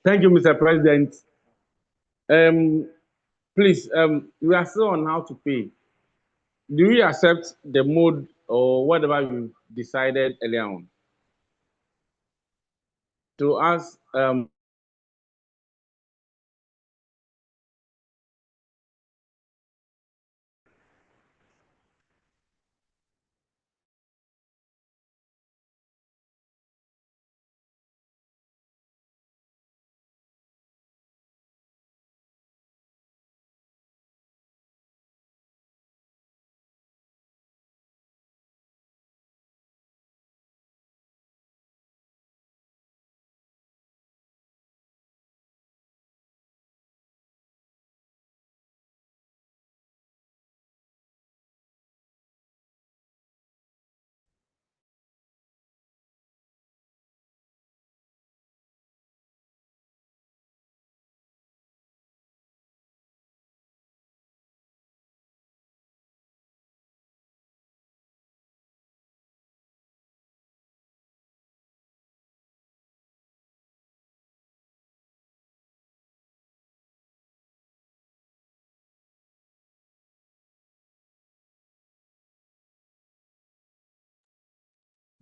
Thank you, Mr. President. Please, we are still on how to pay. Do we accept the mode or whatever you decided earlier on? To us,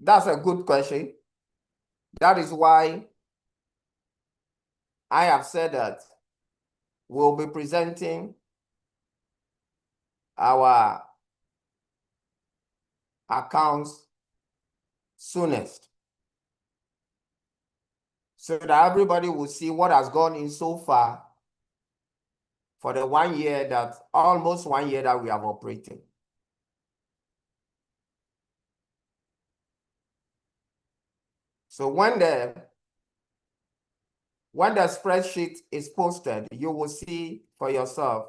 That's a good question. That is why I have said that we'll be presenting our accounts soonest, so that everybody will see what has gone in so far for the 1 year almost 1 year that we have operating. So when the spreadsheet is posted, you will see for yourself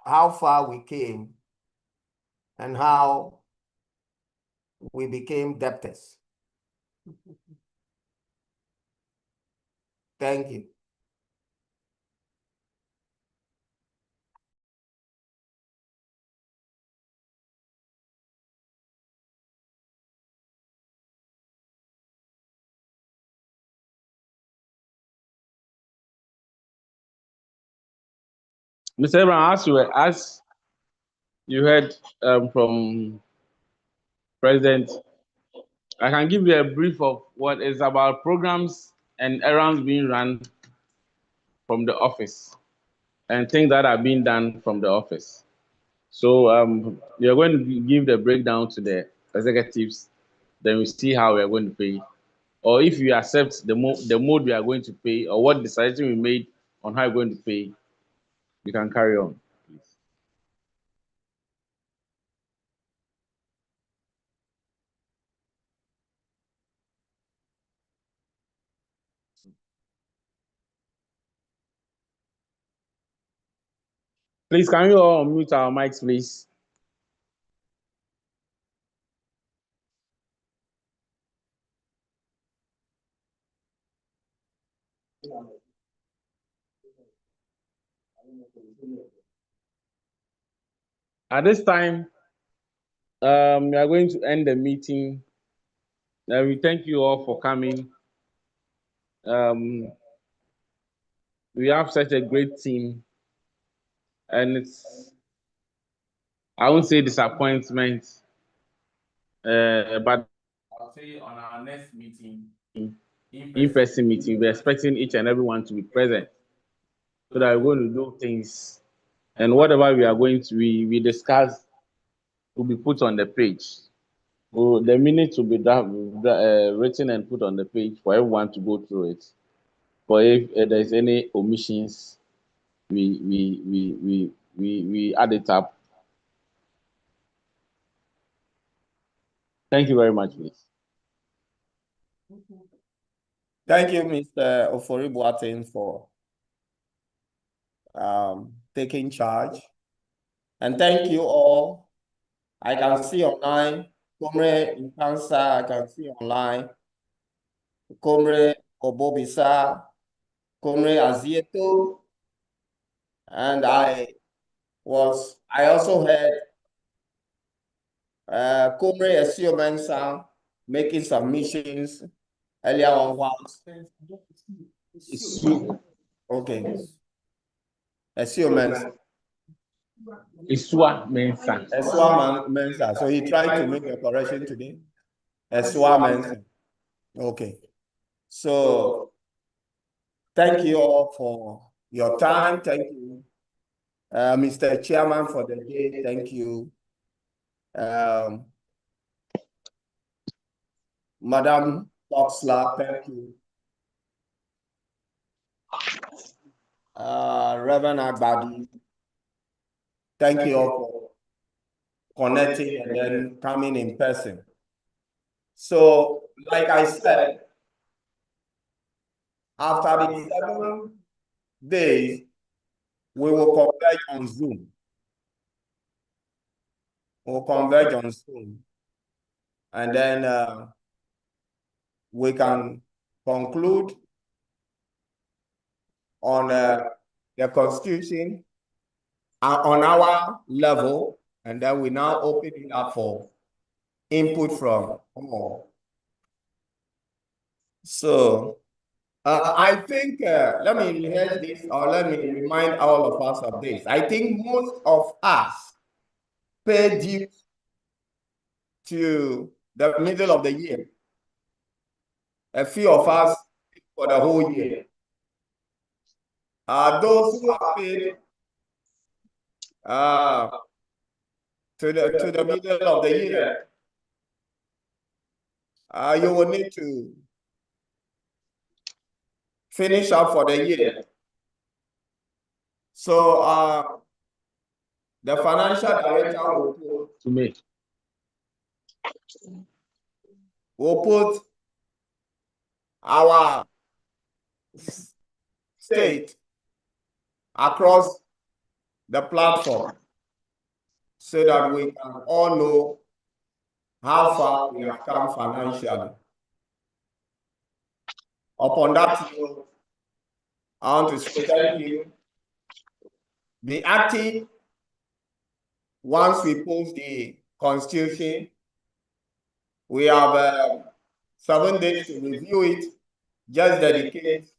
how far we came and how we became debtors. Thank you. Mr. Abraham, as you heard from President, I can give you a brief of what is about programs and errands being run from the office and things that are being done from the office. So we are going to give the breakdown to the executives, then we see how we are going to pay. Or if you accept the mode we are going to pay, or what decision we made on how we're going to pay, you can carry on, please. Please, can you all mute our mics, please? At this time, we are going to end the meeting. We thank you all for coming. We have such a great team, and it's, I won't say disappointment, but I'll say on our next meeting, in-person meeting, we're expecting each and everyone to be present so that we're going to do things, and whatever we are going to we discuss will be put on the page. So the minutes will be written and put on the page for everyone to go through it. For if there's any omissions, we add it up. Thank you very much, please. Thank you, Mr. Ofori Boateng, for taking charge. And thank you all. I can see online, Comrade Nkansa, I can see online, Comrade Obobisa, Comrade Azieto, and I also heard Comrade Esio Mensah making submissions earlier on whilst. Okay. Esio Mensah. Isua Mensah. Esua Mensah. So he tried to make a correction today. Esua Mensah. Okay. So thank you all for your time. Thank you, Mr. Chairman, for the day. Thank you, Madam Toxla. Thank you, Reverend Agbadi. Thank you all for connecting and then coming in person. So, like I said, after the 7 days, we will converge on Zoom. We'll converge on Zoom. And then we can conclude on the Constitution on our level, and then we now open it up for input from all. So I think, let me rehearse this, or let me remind all of us of this. I think most of us pay due to the middle of the year. A few of us for the whole year. Those who have paid to the middle of the year, you will need to finish up for the year. So the financial director will put our state across the platform so that we can all know how far we have come financially. Upon that note, I want to say thank you. Be active. Once we post the Constitution, we have 7 days to review it. Just dedicate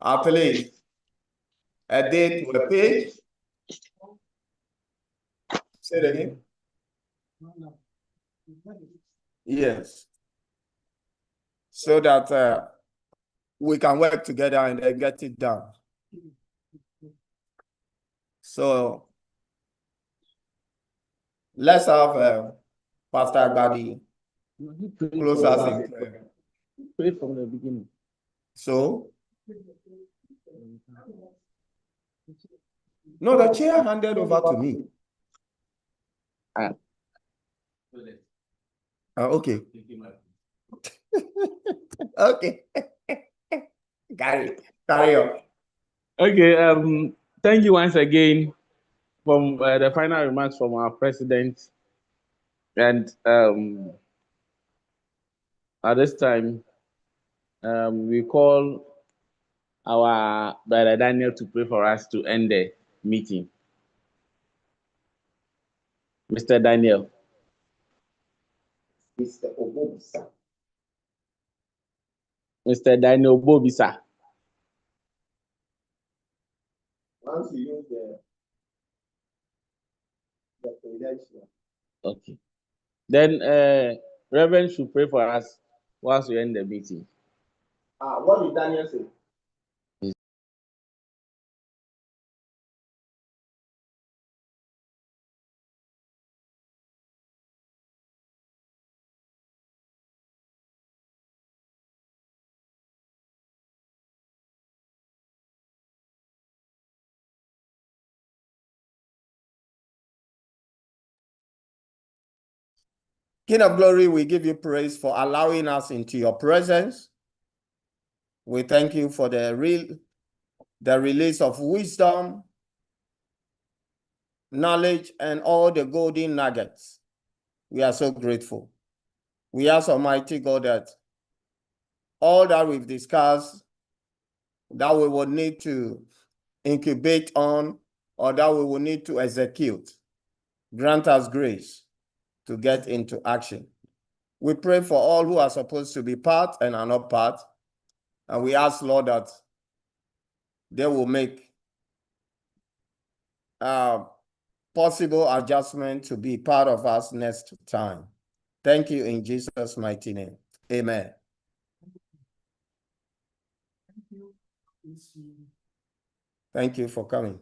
at least a day to a page. Say it again. Yes. So that we can work together and then get it done. So let's have Pastor Agbadi close us in prayer. Pray from the beginning. So, no, the chair handed over to me. Okay. Okay. Carry on. Okay. Thank you once again from the final remarks from our president. And at this time, we call our Brother Daniel to pray for us to end the meeting. Mr. Daniel. Mr. Obobisa. Mr. Daniel Bobisa. Once you use the credential. Okay. Then Reverend should pray for us once we end the meeting. What did Daniel say? King of glory, we give you praise for allowing us into your presence. We thank you for the release of wisdom, knowledge, and all the golden nuggets. We are so grateful. We ask Almighty God that all that we've discussed, that we will need to incubate on, or that we will need to execute, grant us grace to get into action. We pray for all who are supposed to be part and are not part, and we ask, Lord, that they will make possible adjustment to be part of us next time. Thank you in Jesus' mighty name. Amen. Thank you for coming.